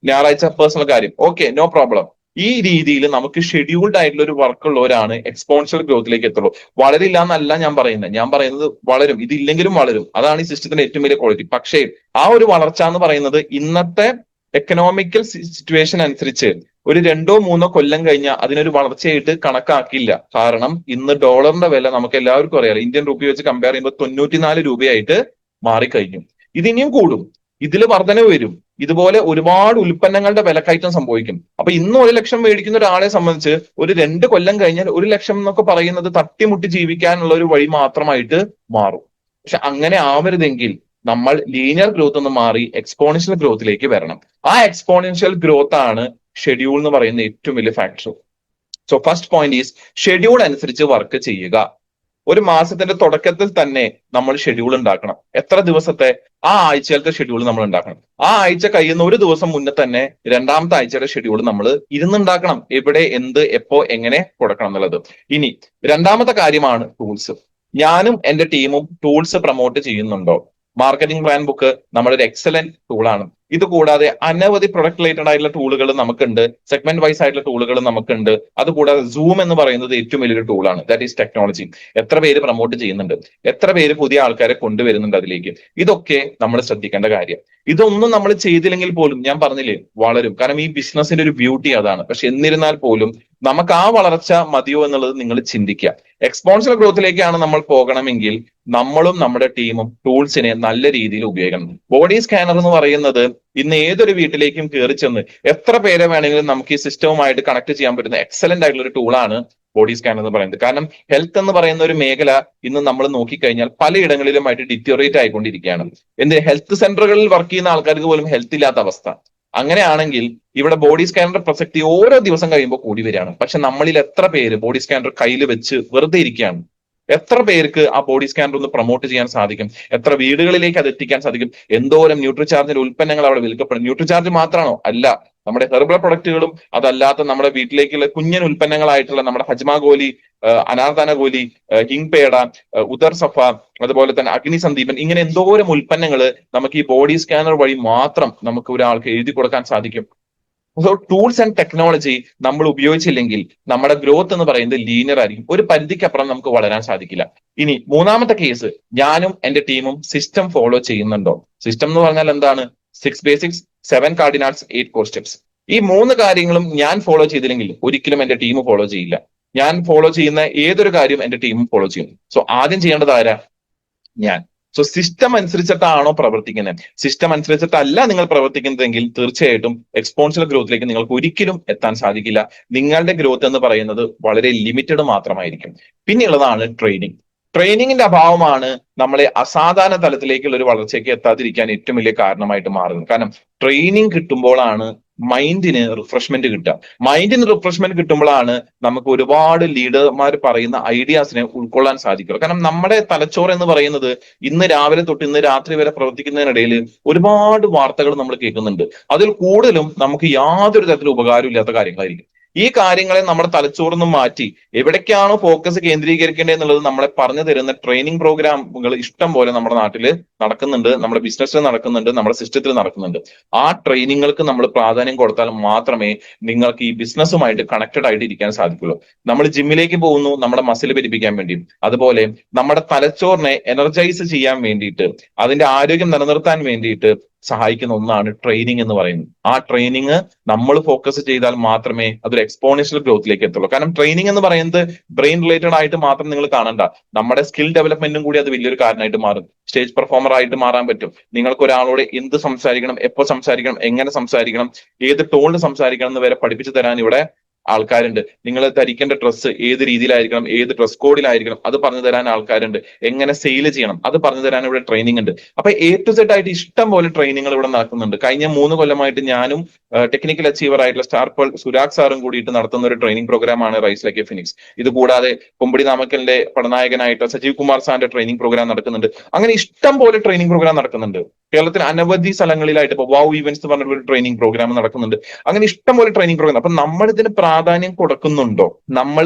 ഞായറാഴ്ച പേഴ്സണൽ കാര്യം, ഓക്കെ, നോ പ്രോബ്ലം. ഈ രീതിയിൽ നമുക്ക് ഷെഡ്യൂൾഡ് ആയിട്ടുള്ള ഒരു വർക്ക് ഉള്ളവരാണ് എക്സ്പോണൻഷ്യൽ ഗ്രോത്തിലേക്ക് എത്തുള്ളൂ. വളരില്ല എന്നല്ല ഞാൻ പറയുന്നത്. ഞാൻ പറയുന്നത് വളരും, ഇതില്ലെങ്കിലും വളരും. അതാണ് ഈ സിസ്റ്റത്തിന്റെ ഏറ്റവും വലിയ ക്വാളിറ്റി. പക്ഷേ ആ ഒരു വളർച്ച എന്ന് പറയുന്നത് ഇന്നത്തെ എക്കണോമിക്കൽ സിറ്റുവേഷൻ അനുസരിച്ച് ഒരു 2-3 കൊല്ലം കഴിഞ്ഞാൽ അതിനൊരു വളർച്ചയായിട്ട് കണക്കാക്കില്ല. കാരണം ഇന്ന് ഡോളറിന്റെ വില നമുക്ക് എല്ലാവർക്കും അറിയാം, ഇന്ത്യൻ റുപ്പി വെച്ച് കമ്പയർ ചെയ്യുമ്പോൾ 94 രൂപയായിട്ട് മാറിക്കഴിഞ്ഞു. ഇതിനിയും കൂടും, ഇതിൽ വർധനവ് വരും. ഇതുപോലെ ഒരുപാട് ഉൽപ്പന്നങ്ങളുടെ വിലക്കയറ്റം സംഭവിക്കും. അപ്പൊ ഇന്ന് 1 ലക്ഷം മേടിക്കുന്ന ഒരാളെ സംബന്ധിച്ച് ഒരു 2 കൊല്ലം കഴിഞ്ഞാൽ 1 ലക്ഷം എന്നൊക്കെ പറയുന്നത് തട്ടിമുട്ടി ജീവിക്കാനുള്ള ഒരു വഴി മാത്രമായിട്ട് മാറും. പക്ഷെ അങ്ങനെ ആവരുതെങ്കിൽ നമ്മൾ ലീനിയർ ഗ്രോത്ത് ഒന്ന് മാറി എക്സ്പോണൻഷ്യൽ ഗ്രോത്തിലേക്ക് വരണം. ആ എക്സ്പോണൻഷ്യൽ ഗ്രോത്ത് ആണ് ഷെഡ്യൂൾ എന്ന് പറയുന്ന ഏറ്റവും വലിയ factor. So first point is schedule അനുസരിച്ച് വർക്ക് ചെയ്യുക. ഒരു മാസത്തിന്റെ തുടക്കത്തിൽ തന്നെ നമ്മൾ ഷെഡ്യൂൾ ഉണ്ടാക്കണം. എത്ര ദിവസത്തെ? ആ ആഴ്ചയിലത്തെ ഷെഡ്യൂൾ നമ്മൾ ഉണ്ടാക്കണം. ആ ആഴ്ച കഴിയുന്ന ഒരു ദിവസം മുന്നേ തന്നെ രണ്ടാമത്തെ ആഴ്ചയുടെ ഷെഡ്യൂൾ നമ്മൾ ഇരുന്നുണ്ടാക്കണം. എവിടെ, എന്ത്, എപ്പോ, എങ്ങനെ കൊടുക്കണം എന്നുള്ളത്. ഇനി രണ്ടാമത്തെ കാര്യമാണ് ടൂൾസ്. ഞാനും എന്റെ ടീമും ടൂൾസ് പ്രൊമോട്ട് ചെയ്യുന്നുണ്ടോ? മാർക്കറ്റിംഗ് പ്ലാൻ ബുക്ക് നമ്മുടെ ഒരു എക്സലന്റ് ടൂളാണ്. ഇത് കൂടാതെ അനവധി പ്രൊഡക്ട് റിലേറ്റഡ് ആയിട്ടുള്ള ടൂളുകൾ നമുക്കുണ്ട്, സെഗ്മെന്റ് വൈസ് ആയിട്ടുള്ള ടൂളുകൾ നമുക്കുണ്ട്. അതുകൂടാതെ സൂം എന്ന് പറയുന്നത് ഏറ്റവും വലിയൊരു ടൂളാണ്. That is technology. എത്ര പേര് പ്രൊമോട്ട് ചെയ്യുന്നുണ്ട്, എത്ര പേര് പുതിയ ആൾക്കാരെ കൊണ്ടുവരുന്നുണ്ട് അതിലേക്ക്, ഇതൊക്കെ നമ്മൾ ശ്രദ്ധിക്കേണ്ട കാര്യം. ഇതൊന്നും നമ്മൾ ചെയ്തില്ലെങ്കിൽ പോലും ഞാൻ പറഞ്ഞില്ലേ, വളരും. കാരണം ഈ ബിസിനസിന്റെ ഒരു ബ്യൂട്ടി അതാണ്. പക്ഷെ എന്നിരുന്നാൽ പോലും നമുക്ക് ആ വളർച്ച മതിയോ എന്നുള്ളത് നിങ്ങൾ ചിന്തിക്കുക. എക്സ്പോണൻഷ്യൽ ഗ്രോത്തിലേക്കാണ് നമ്മൾ പോകണമെങ്കിൽ നമ്മളും നമ്മുടെ ടീമും ടൂൾസിനെ നല്ല രീതിയിൽ ഉപയോഗിക്കണം. ബോഡി സ്കാനർ എന്ന് പറയുന്നത് ഇന്ന് ഏതൊരു വീട്ടിലേക്കും കയറി ചെന്ന് എത്ര പേരെ വേണമെങ്കിലും നമുക്ക് ഈ സിസ്റ്റവുമായിട്ട് കണക്ട് ചെയ്യാൻ പറ്റുന്ന എക്സലന്റ് ആയിട്ടുള്ള ഒരു ടൂളാണ് ബോഡി സ്കാൻ എന്ന് പറയുന്നത്. കാരണം ഹെൽത്ത് എന്ന് പറയുന്ന ഒരു മേഖല ഇന്ന് നമ്മൾ നോക്കിക്കഴിഞ്ഞാൽ പലയിടങ്ങളിലുമായിട്ട് ഡിറ്റോറിയേറ്റ് ആയിക്കൊണ്ടിരിക്കുകയാണ്. ഹെൽത്ത് സെന്ററുകളിൽ വർക്ക് ചെയ്യുന്ന ആൾക്കാർക്ക് പോലും ഹെൽത്ത് ഇല്ലാത്ത അവസ്ഥ. അങ്ങനെയാണെങ്കിൽ ഇവിടെ ബോഡി സ്കാനറുടെ പ്രസക്തി ഓരോ ദിവസം കഴിയുമ്പോൾ കൂടി വരികയാണ്. പക്ഷെ നമ്മളിൽ എത്ര പേര് ബോഡി സ്കാനർ കയ്യിൽ വെച്ച് വെറുതെ ഇരിക്കുകയാണ്? എത്ര പേർക്ക് ആ ബോഡി സ്കാനർ ഒന്ന് പ്രൊമോട്ട് ചെയ്യാൻ സാധിക്കും? എത്ര വീടുകളിലേക്ക് അത് എത്തിക്കാൻ സാധിക്കും? എന്തോരം ന്യൂട്രിചാർജിന്റെ ഉൽപ്പന്നങ്ങൾ അവിടെ വിൽക്കപ്പെടും. ന്യൂട്രിചാർജ് മാത്രമാണോ? അല്ല, നമ്മുടെ ഹെർബൽ പ്രൊഡക്റ്റുകളും അതല്ലാത്ത നമ്മുടെ വീട്ടിലേക്കുള്ള കുഞ്ഞൻ ഉൽപ്പന്നങ്ങളായിട്ടുള്ള നമ്മുടെ ഹജ്മ ഗോലി, അനാർദാന ഗോലി, ഹിങ് പേട, ഉദർ സഫ, അതുപോലെ തന്നെ അഗ്നി സന്ദീപൻ, ഇങ്ങനെ എന്തോരം ഉൽപ്പന്നങ്ങൾ നമുക്ക് ഈ ബോഡി സ്കാനർ വഴി മാത്രം നമുക്ക് ഒരാൾക്ക് എഴുതി കൊടുക്കാൻ സാധിക്കും. സോ ടൂൾസ് ആൻഡ് ടെക്നോളജി നമ്മൾ ഉപയോഗിച്ചില്ലെങ്കിൽ നമ്മുടെ ഗ്രോത്ത് എന്ന് പറയുന്നത് ലീനിയർ ആയിരിക്കും. ഒരു പരിധിക്കപ്പുറം നമുക്ക് വളരാൻ സാധിക്കില്ല. ഇനി മൂന്നാമത്തെ കേസ്, ഞാനും എന്റെ ടീമും സിസ്റ്റം ഫോളോ ചെയ്യുന്നുണ്ടോ? സിസ്റ്റം എന്ന് പറഞ്ഞാൽ എന്താണ്? 6 ബേസിക്സ്, 7 കാർഡിനാൽസ്, 8 കോർ സ്റ്റെപ്സ്. ഈ 3 കാര്യങ്ങളും ഞാൻ ഫോളോ ചെയ്തില്ലെങ്കിൽ ഒരിക്കലും എന്റെ ടീം ഫോളോ ചെയ്യില്ല. ഞാൻ ഫോളോ ചെയ്യുന്ന ഏതൊരു കാര്യവും എന്റെ ടീമും ഫോളോ ചെയ്യും. സോ ആദ്യം ചെയ്യേണ്ടത് ആരാ? ഞാൻ. സോ സിസ്റ്റം അനുസരിച്ചിട്ടാണോ പ്രവർത്തിക്കുന്നത്? സിസ്റ്റം അനുസരിച്ചിട്ടല്ല നിങ്ങൾ പ്രവർത്തിക്കുന്നതെങ്കിൽ തീർച്ചയായിട്ടും എക്സ്പോണൻഷ്യൽ ഗ്രോത്തിലേക്ക് നിങ്ങൾക്ക് ഒരിക്കലും എത്താൻ സാധിക്കില്ല. നിങ്ങളുടെ ഗ്രോത്ത് എന്ന് പറയുന്നത് വളരെ ലിമിറ്റഡ് മാത്രമായിരിക്കും. പിന്നെയുള്ളതാണ് ട്രെയിനിങ്. ട്രെയിനിങ്ങിന്റെ അഭാവമാണ് നമ്മളെ അസാധാരണ തലത്തിലേക്കുള്ള ഒരു വളർച്ചയ്ക്ക് എത്താതിരിക്കാൻ ഏറ്റവും വലിയ കാരണമായിട്ട് മാറുന്നത്. കാരണം ട്രെയിനിങ് കിട്ടുമ്പോഴാണ് മൈൻഡിന് റിഫ്രഷ്മെന്റ് കിട്ടുക. മൈൻഡിന് റിഫ്രഷ്മെന്റ് കിട്ടുമ്പോഴാണ് നമുക്ക് ഒരുപാട് ലീഡർമാർ പറയുന്ന ഐഡിയാസിനെ ഉൾക്കൊള്ളാൻ സാധിക്കുള്ളൂ. കാരണം നമ്മുടെ തലച്ചോറ് എന്ന് പറയുന്നത് ഇന്ന് രാവിലെ തൊട്ട് ഇന്ന് രാത്രി വരെ പ്രവർത്തിക്കുന്നതിനിടയിൽ ഒരുപാട് വാർത്തകൾ നമ്മൾ കേൾക്കുന്നുണ്ട്. അതിൽ കൂടുതലും നമുക്ക് യാതൊരു തരത്തിലും ഉപകാരമില്ലാത്ത കാര്യങ്ങളായിരിക്കും. ഈ കാര്യങ്ങളെ നമ്മുടെ തലച്ചോറിന്ന് മാറ്റി എവിടേക്കാണോ ഫോക്കസ് കേന്ദ്രീകരിക്കേണ്ടത് എന്നുള്ളത് നമ്മളെ പറഞ്ഞു തരുന്ന ട്രെയിനിങ് പ്രോഗ്രാമുകൾ ഇഷ്ടം പോലെ നമ്മുടെ നാട്ടിൽ നടക്കുന്നുണ്ട്, നമ്മുടെ ബിസിനസ്സിൽ നടക്കുന്നുണ്ട്, നമ്മുടെ സിസ്റ്റത്തിൽ നടക്കുന്നുണ്ട്. ആ ട്രെയിനിങ്ങൾക്ക് നമ്മൾ പ്രാധാന്യം കൊടുത്താൽ മാത്രമേ നിങ്ങൾക്ക് ഈ ബിസിനസ്സുമായിട്ട് കണക്റ്റഡ് ആയിട്ട് ഇരിക്കാൻ സാധിക്കുള്ളൂ. നമ്മൾ ജിമ്മിലേക്ക് പോകുന്നു നമ്മുടെ മസിൽ പെരുപ്പിക്കാൻ വേണ്ടി, അതുപോലെ നമ്മുടെ തലച്ചോറിനെ എനർജൈസ് ചെയ്യാൻ വേണ്ടിയിട്ട്, അതിന്റെ ആരോഗ്യം നിലനിർത്താൻ വേണ്ടിയിട്ട് സഹായിക്കുന്ന ഒന്നാണ് ട്രെയിനിങ് എന്ന് പറയുന്നത്. ആ ട്രെയിനിങ് നമ്മൾ ഫോക്കസ് ചെയ്താൽ മാത്രമേ അതൊരു എക്സ്പോണൻഷ്യൽ ഗ്രോത്തിലേക്ക് എത്തുള്ളൂ. കാരണം ട്രെയിനിങ് എന്ന് പറയുന്നത് ബ്രെയിൻ റിലേറ്റഡ് ആയിട്ട് മാത്രം നിങ്ങൾ കാണണ്ട, നമ്മുടെ സ്കിൽ ഡെവലപ്മെന്റും കൂടി അത് വലിയൊരു കാരണമായിട്ട് മാറും. സ്റ്റേജ് പെർഫോമർ ആയിട്ട് മാറാൻ പറ്റും. നിങ്ങൾക്ക് ഒരാളോട് എന്ത് സംസാരിക്കണം, എപ്പോൾ സംസാരിക്കണം, എങ്ങനെ സംസാരിക്കണം, ഏത് ടോണിൽ സംസാരിക്കണം എന്ന് വരെ പഠിപ്പിച്ചു തരാൻ ഇവിടെ ആൾക്കാരുണ്ട്. നിങ്ങൾ ധരിക്കേണ്ട ഡ്രസ്സ് ഏത് രീതിയിലായിരിക്കണം, ഏത് ഡ്രസ് കോഡിലായിരിക്കണം, അത് പറഞ്ഞു തരാൻ ആൾക്കാരുണ്ട്. എങ്ങനെ സെയിൽ ചെയ്യണം അത് പറഞ്ഞു തരാൻ ഇവിടെ ട്രെയിനിങ് ഉണ്ട്. അപ്പൊ A to Z ആയിട്ട് ഇഷ്ടം പോലെ ട്രെയിനിങ്ങൾ ഇവിടെ നടക്കുന്നുണ്ട്. കഴിഞ്ഞ 3 കൊല്ലമായിട്ട് ഞാനും ടെക്നിക്കൽ അച്ചീവർ ആയിട്ടുള്ള സ്റ്റാർ സുരാഗ് സാറും കൂടിയിട്ട് നടത്തുന്ന ഒരു ട്രെയിനിങ് പ്രോഗ്രാമാണ് റൈസ് ലൈക്ക് എ ഫിനിക്സ്. ഇത് കൂടാതെ കൊമ്പടി നാമക്കലിന്റെ പടനായകനായിട്ട് സജീവ് കുമാർ സാറിന്റെ ട്രെയിനിങ് പ്രോഗ്രാം നടക്കുന്നുണ്ട്. അങ്ങനെ ഇഷ്ടം പോലെ ട്രെയിനിങ് പ്രോഗ്രാം നടക്കുന്നുണ്ട്. കേരളത്തിൽ അനവധി സ്ഥലങ്ങളിലായിട്ട് ഇപ്പോൾ വാവ് ഈവന്റ്സ് എന്ന് പറഞ്ഞ ഒരു ട്രെയിനിങ് പ്രോഗ്രാം നടക്കുന്നുണ്ട്. അങ്ങനെ ഇഷ്ടം പോലെ ട്രെയിനിങ് പ്രോഗ്രാം. അപ്പൊ നമ്മൾ ഇതിന് പ്രാധാന്യം കൊടുക്കുന്നുണ്ടോ, നമ്മൾ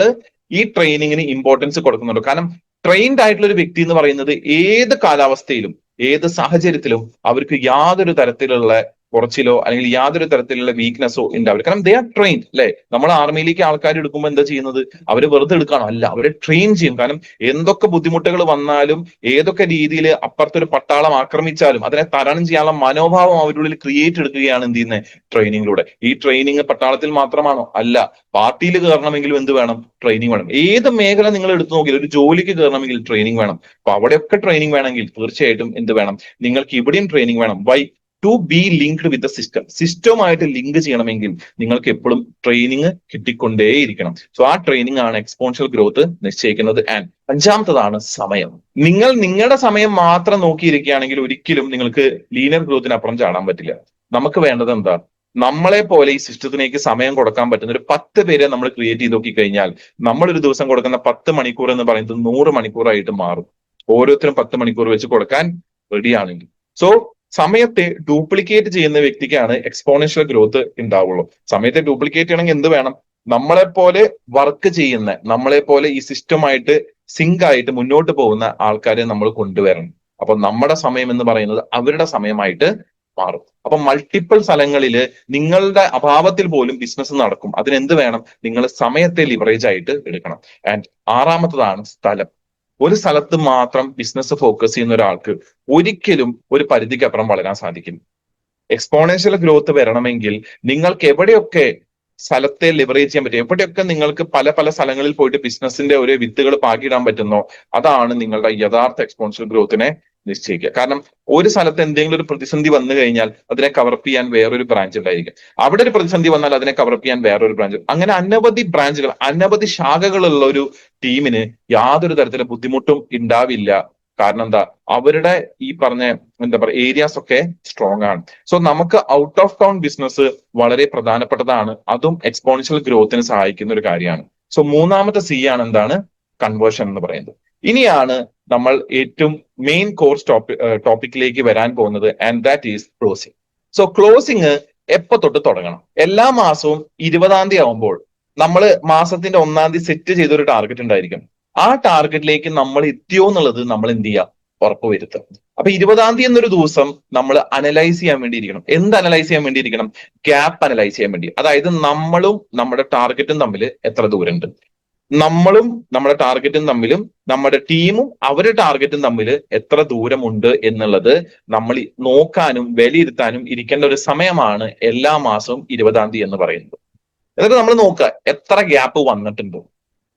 ഈ ട്രെയിനിങ്ങിന് ഇമ്പോർട്ടൻസ് കൊടുക്കുന്നുണ്ടോ? കാരണം ട്രെയിൻഡ് ആയിട്ടുള്ള ഒരു വ്യക്തി എന്ന് പറയുന്നത് ഏത് കാലാവസ്ഥയിലും ഏത് സാഹചര്യത്തിലും അവർക്ക് യാതൊരു തരത്തിലുള്ള കുറച്ചിലോ അല്ലെങ്കിൽ യാതൊരു തരത്തിലുള്ള വീക്ക്നെസ്സോ ഉണ്ടാവില്ല. കാരണം ദേ ആർ ട്രെയിൻഡ് അല്ലെ. നമ്മൾ ആർമിയിലേക്ക് ആൾക്കാർ എടുക്കുമ്പോൾ എന്താ ചെയ്യുന്നത്? അവര് വെറുതെ എടുക്കാണോ? അല്ല, അവരെ ട്രെയിൻ ചെയ്യും. കാരണം എന്തൊക്കെ ബുദ്ധിമുട്ടുകൾ വന്നാലും ഏതൊക്കെ രീതിയിൽ അപ്പുറത്തൊരു പട്ടാളം ആക്രമിച്ചാലും അതിനെ തരണം ചെയ്യാനുള്ള മനോഭാവം അവരുടെ ഉള്ളിൽ ക്രിയേറ്റ് എടുക്കുകയാണ് എന്ത് ചെയ്യുന്നത്? ട്രെയിനിങ്ങിലൂടെ. ഈ ട്രെയിനിങ് പട്ടാളത്തിൽ മാത്രമാണോ? അല്ല, പാർട്ടിയിൽ കയറണമെങ്കിലും എന്ത് വേണം? ട്രെയിനിങ് വേണം. ഏത് മേഖല നിങ്ങൾ എടുത്തു നോക്കിയാൽ ഒരു ജോലിക്ക് കയറണമെങ്കിൽ ട്രെയിനിങ് വേണം. അപ്പൊ അവിടെയൊക്കെ ട്രെയിനിങ് വേണമെങ്കിൽ തീർച്ചയായിട്ടും എന്ത് വേണം? നിങ്ങൾക്ക് ഇവിടെയും ട്രെയിനിങ് വേണം. Why? To be linked with the system. സിസ്റ്റവുമായിട്ട് ലിങ്ക് ചെയ്യണമെങ്കിൽ നിങ്ങൾക്ക് എപ്പോഴും ട്രെയിനിങ് കിട്ടിക്കൊണ്ടേയിരിക്കണം. സോ ആ ട്രെയിനിങ് ആണ് എക്സ്പോണൻഷ്യൽ ഗ്രോത്ത് നിശ്ചയിക്കുന്നത്. ആൻഡ് 5ാമത്തതാണ് സമയം. നിങ്ങൾ നിങ്ങളുടെ സമയം മാത്രം നോക്കിയിരിക്കുകയാണെങ്കിൽ ഒരിക്കലും നിങ്ങൾക്ക് ലീനിയർ ഗ്രോത്തിന് അപ്പുറം ചാടാൻ പറ്റില്ല. നമുക്ക് വേണ്ടത് എന്താ? നമ്മളെ പോലെ ഈ സിസ്റ്റത്തിലേക്ക് സമയം കൊടുക്കാൻ പറ്റുന്ന ഒരു 10 പേരെ നമ്മൾ ക്രിയേറ്റ് ചെയ്ത് നോക്കി കഴിഞ്ഞാൽ നമ്മൾ ഒരു ദിവസം കൊടുക്കുന്ന 10 മണിക്കൂർ എന്ന് പറയുന്നത് 100 മണിക്കൂറായിട്ട് മാറും. ഓരോരുത്തരും 10 മണിക്കൂർ വെച്ച് കൊടുക്കാൻ റെഡിയാണെങ്കിൽ. സോ സമയത്തെ ഡ്യൂപ്ലിക്കേറ്റ് ചെയ്യുന്ന വ്യക്തിക്കാണ് എക്സ്പോണൻഷ്യൽ ഗ്രോത്ത് ഉണ്ടാവുള്ളൂ. സമയത്തെ ഡ്യൂപ്ലിക്കേറ്റ് ചെയ്യണമെങ്കിൽ എന്ത് വേണം? നമ്മളെ പോലെ വർക്ക് ചെയ്യുന്ന, നമ്മളെ പോലെ ഈ സിസ്റ്റമായിട്ട് സിങ്ക് ആയിട്ട് മുന്നോട്ട് പോകുന്ന ആൾക്കാരെ നമ്മൾ കൊണ്ടുവരണം. അപ്പൊ നമ്മുടെ സമയം എന്ന് പറയുന്നത് അവരുടെ സമയമായിട്ട് മാറും. അപ്പൊ മൾട്ടിപ്പിൾ സ്ഥലങ്ങളിൽ നിങ്ങളുടെ അഭാവത്തിൽ പോലും ബിസിനസ് നടക്കും. അതിനെന്ത് വേണം? നിങ്ങൾ സമയത്തെ ലിവറേജ് ആയിട്ട് എടുക്കണം. ആൻഡ് 6ാമത്തതാണ് സ്ഥലം. ഒരു സ്ഥലത്ത് മാത്രം ബിസിനസ് ഫോക്കസ് ചെയ്യുന്ന ഒരാൾക്ക് ഒരിക്കലും ഒരു പരിധിക്ക് അപ്പുറം വളരാൻ സാധിക്കില്ല. എക്സ്പോണൻഷ്യൽ ഗ്രോത്ത് വരണമെങ്കിൽ നിങ്ങൾക്ക് എവിടെയൊക്കെ സ്ഥലത്തെ ലിവറേജ് ചെയ്യാൻ പറ്റും, എവിടെയൊക്കെ നിങ്ങൾക്ക് പല പല സ്ഥലങ്ങളിൽ പോയിട്ട് ബിസിനസിന്റെ ഒരു വിത്തുകൾ പാകിയിടാൻ പറ്റുന്നോ, അതാണ് നിങ്ങളുടെ യഥാർത്ഥ എക്സ്പോണൻഷ്യൽ ഗ്രോത്തിനെ നിശ്ചയിക്കുക. കാരണം ഒരു സ്ഥലത്ത് എന്തെങ്കിലും ഒരു പ്രതിസന്ധി വന്നു കഴിഞ്ഞാൽ അതിനെ കവറപ്പ് ചെയ്യാൻ വേറൊരു ബ്രാഞ്ച് ഉണ്ടായിരിക്കും. അവിടെ ഒരു പ്രതിസന്ധി വന്നാൽ അതിനെ കവറപ്പ് ചെയ്യാൻ വേറൊരു ബ്രാഞ്ച്. അങ്ങനെ അനവധി ബ്രാഞ്ചുകൾ, അനവധി ശാഖകളുള്ള ഒരു ടീമിന് യാതൊരു തരത്തിലുള്ള ബുദ്ധിമുട്ടും ഉണ്ടാവില്ല. കാരണം എന്താ? അവരുടെ ഈ പറഞ്ഞ എന്താ പറയുക ഏരിയാസ് ഒക്കെ സ്ട്രോങ് ആണ്. സോ നമുക്ക് ഔട്ട് ഓഫ് ടൗൺ ബിസിനസ് വളരെ പ്രധാനപ്പെട്ടതാണ്. അതും എക്സ്പോണൻഷ്യൽ ഗ്രോത്തിന് സഹായിക്കുന്ന ഒരു കാര്യമാണ്. സോ 3ാമത്തെ C ആണ് എന്താണ്? കൺവേർഷൻ എന്ന് പറയുന്നത്. ഇനിയാണ് നമ്മൾ ഏറ്റവും മെയിൻ കോഴ്സ് ടോപ്പിക്കിലേക്ക് വരാൻ പോകുന്നത്. And that is closing. So closing എപ്പോ തൊട്ട് തുടങ്ങണം? എല്ലാ മാസവും 20ാം തീയതി ആവുമ്പോൾ നമ്മൾ മാസത്തിന്റെ 1ാം തീയതി സെറ്റ് ചെയ്തൊരു ടാർഗറ്റ് ഉണ്ടായിരിക്കും. ആ ടാർഗറ്റിലേക്ക് നമ്മൾ എത്തിയോ എന്നുള്ളത് നമ്മൾ എന്ത് ചെയ്യുക? ഉറപ്പുവരുത്തുക. അപ്പൊ 20ാം തീയതി എന്നൊരു ദിവസം നമ്മൾ അനലൈസ് ചെയ്യാൻ വേണ്ടിയിരിക്കണം. എന്ത് അനലൈസ് ചെയ്യാൻ വേണ്ടിയിരിക്കണം? ഗ്യാപ്പ് അനലൈസ് ചെയ്യാൻ വേണ്ടി. അതായത് നമ്മളും നമ്മുടെ ടാർഗറ്റും തമ്മിൽ എത്ര ദൂരമുണ്ട്, നമ്മളും നമ്മുടെ ടാർഗറ്റും തമ്മിലും നമ്മുടെ ടീമും അവരുടെ ടാർഗറ്റും തമ്മിൽ എത്ര ദൂരമുണ്ട് എന്നുള്ളത് നമ്മൾ നോക്കാനും വിലയിരുത്താനും ഇരിക്കേണ്ട ഒരു സമയമാണ് എല്ലാ മാസവും 20ാം തീയതി എന്ന് പറയുന്നത്. എന്നിട്ട് നമ്മൾ നോക്കുക എത്ര ഗ്യാപ്പ് വന്നിട്ടുണ്ട്.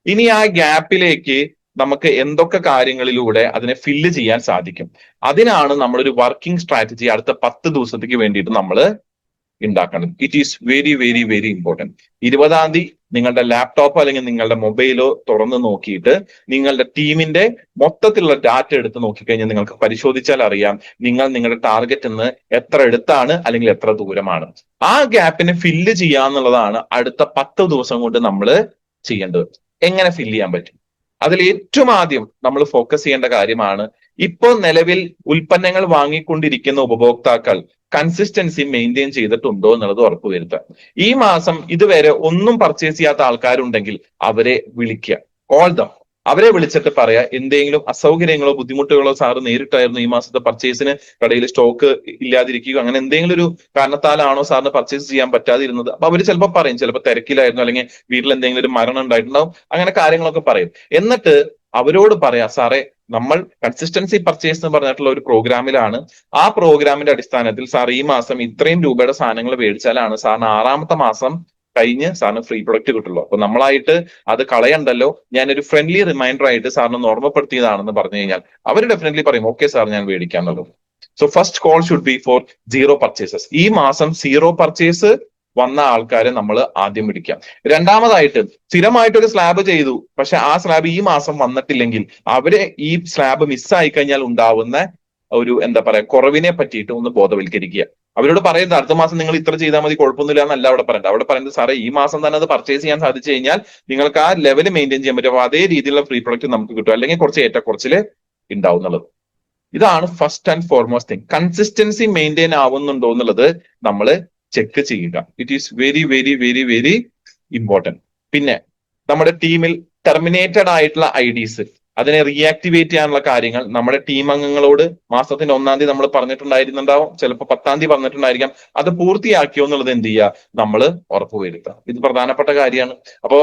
ഇനി ആ ഗ്യാപ്പിലേക്ക് നമുക്ക് എന്തൊക്കെ കാര്യങ്ങളിലൂടെ അതിനെ ഫില്ല് ചെയ്യാൻ സാധിക്കും. അതിനാണ് നമ്മളൊരു വർക്കിംഗ് സ്ട്രാറ്റജി അടുത്ത 10 ദിവസത്തേക്ക് വേണ്ടിയിട്ട് നമ്മൾ ഉണ്ടാക്കണം. It is very very very important. 20-ാം തീയതി നിങ്ങളുടെ ലാപ്ടോപ്പോ അല്ലെങ്കിൽ നിങ്ങളുടെ മൊബൈലോ തുറന്ന് നോക്കിയിട്ട് നിങ്ങളുടെ ടീമിന്റെ മൊത്തത്തിലുള്ള ഡാറ്റ എടുത്ത് നോക്കിക്കഴിഞ്ഞാൽ നിങ്ങൾക്ക് പരിശോധിച്ചാൽ അറിയാം നിങ്ങൾ നിങ്ങളുടെ ടാർഗറ്റ് നിന്ന് എത്ര അടുത്താണ് അല്ലെങ്കിൽ എത്ര ദൂരമാണ്. ആ ഗ്യാപ്പിനെ ഫില്ല് ചെയ്യാന്നുള്ളതാണ് അടുത്ത 10 ദിവസം കൊണ്ട് നമ്മൾ ചെയ്യേണ്ടത്. എങ്ങനെ ഫില്ല് ചെയ്യാൻ പറ്റും? അതിൽ ഏറ്റവും ആദ്യം നമ്മൾ ഫോക്കസ് ചെയ്യേണ്ട കാര്യമാണ് ഇപ്പോൾ നിലവിൽ ഉൽപ്പന്നങ്ങൾ വാങ്ങിക്കൊണ്ടിരിക്കുന്ന ഉപഭോക്താക്കൾ കൺസിസ്റ്റൻസി മെയിൻറ്റെയിൻ ചെയ്തിട്ടുണ്ടോ എന്നുള്ളത് ഉറപ്പുവരുത്തുക. ഈ മാസം ഇതുവരെ ഒന്നും പർച്ചേസ് ചെയ്യാത്ത ആൾക്കാരുണ്ടെങ്കിൽ അവരെ വിളിക്കുക, കോൾ ദം. അവരെ വിളിച്ചിട്ട് പറയാ എന്തെങ്കിലും അസൗകര്യങ്ങളോ ബുദ്ധിമുട്ടുകളോ സാറ് നേരിട്ടായിരുന്നു ഈ മാസത്തെ പർച്ചേസിന്, കടയിൽ സ്റ്റോക്ക് ഇല്ലാതിരിക്കുകയോ അങ്ങനെ എന്തെങ്കിലും ഒരു കാരണത്താലാണോ സാറിന് പർച്ചേസ് ചെയ്യാൻ പറ്റാതിരുന്നത്. അപ്പൊ അവര് ചിലപ്പോൾ പറയും ചിലപ്പോൾ തിരക്കിലായിരുന്നു, അല്ലെങ്കിൽ വീട്ടിൽ എന്തെങ്കിലും ഒരു മരണം ഉണ്ടായിട്ടുണ്ടാവും, അങ്ങനെ കാര്യങ്ങളൊക്കെ പറയും. എന്നിട്ട് അവരോട് പറയാ സാറേ നമ്മൾ കൺസിസ്റ്റൻസി പർച്ചേസ് എന്ന് പറഞ്ഞിട്ടുള്ള ഒരു പ്രോഗ്രാമിലാണ്. ആ പ്രോഗ്രാമിന്റെ അടിസ്ഥാനത്തിൽ സാർ ഈ മാസം ഇത്രയും രൂപയുടെ സാധനങ്ങൾ മേടിച്ചാലാണ് സാറിന് 6-ാമത്തെ മാസം കഴിഞ്ഞ് സാറിന് ഫ്രീ പ്രൊഡക്റ്റ് കിട്ടുള്ളൂ. അപ്പൊ നമ്മളായിട്ട് അത് കളയണ്ടല്ലോ, ഞാനൊരു ഫ്രണ്ട്ലി റിമൈൻഡർ ആയിട്ട് സാറിന് ഓർമ്മപ്പെടുത്തിയതാണെന്ന് പറഞ്ഞു കഴിഞ്ഞാൽ അവർ ഡെഫിനറ്റ്ലി പറയും ഓക്കെ സാർ ഞാൻ മേടിക്കാന്നുള്ളൂ. So first call should be for 0 purchases. ഈ മാസം 0 പർച്ചേസ് വന്ന ആൾക്കാരെ നമ്മൾ ആദ്യം പിടിക്കാം. രണ്ടാമതായിട്ട് സ്ഥിരമായിട്ട് ഒരു സ്ലാബ് ചെയ്തു, പക്ഷെ ആ സ്ലാബ് ഈ മാസം വന്നിട്ടില്ലെങ്കിൽ അവരെ ഈ സ്ലാബ് മിസ്സായി കഴിഞ്ഞാൽ ഉണ്ടാവുന്ന ഒരു എന്താ പറയാ കുറവിനെ പറ്റിയിട്ട് ഒന്ന് ബോധവൽക്കരിക്കുക. അവരോട് പറയുന്നത് അടുത്ത മാസം നിങ്ങൾ ഇത്ര ചെയ്താൽ മതി കുഴപ്പമൊന്നുമില്ല എന്നല്ല അവിടെ പറയുന്നത്. അവിടെ പറയുന്നത് സാറേ ഈ മാസം തന്നെ അത് പർച്ചേസ് ചെയ്യാൻ സാധിച്ചു കഴിഞ്ഞാൽ നിങ്ങൾക്ക് ആ ലെവൽ മെയിൻറ്റെയിൻ ചെയ്യാൻ പറ്റും, അപ്പൊ അതേ രീതിയിലുള്ള ഫ്രീ പ്രൊഡക്റ്റ് നമുക്ക് കിട്ടും, അല്ലെങ്കിൽ കുറച്ച് ഏറ്റക്കുറച്ചില് ഉണ്ടാവും എന്നുള്ളത്. ഇതാണ് first and foremost thing. Consistency maintain ആവുന്നുണ്ടോ എന്നുള്ളത് നമ്മൾ ചെക്ക് ചെയ്യുക. It is very very very very important. പിന്നെ നമ്മുടെ ടീമിൽ ടെർമിനേറ്റഡ് ആയിട്ടുള്ള ഐഡീസ് അതിനെ റീആക്ടിവേറ്റ് ചെയ്യാനുള്ള കാര്യങ്ങൾ നമ്മുടെ ടീം അംഗങ്ങളോട് മാസത്തിന്റെ 1-ാം തീയതി നമ്മൾ പറഞ്ഞിട്ടുണ്ടായിരുന്നുണ്ടാവും, ചിലപ്പോൾ 10-ാം തീയതി പറഞ്ഞിട്ടുണ്ടായിരിക്കാം. അത് പൂർത്തിയാക്കിയോ എന്നുള്ളത് എന്ത് ചെയ്യുക, നമ്മൾ ഉറപ്പുവരുത്തുക. ഇത് പ്രധാനപ്പെട്ട കാര്യമാണ്. അപ്പോൾ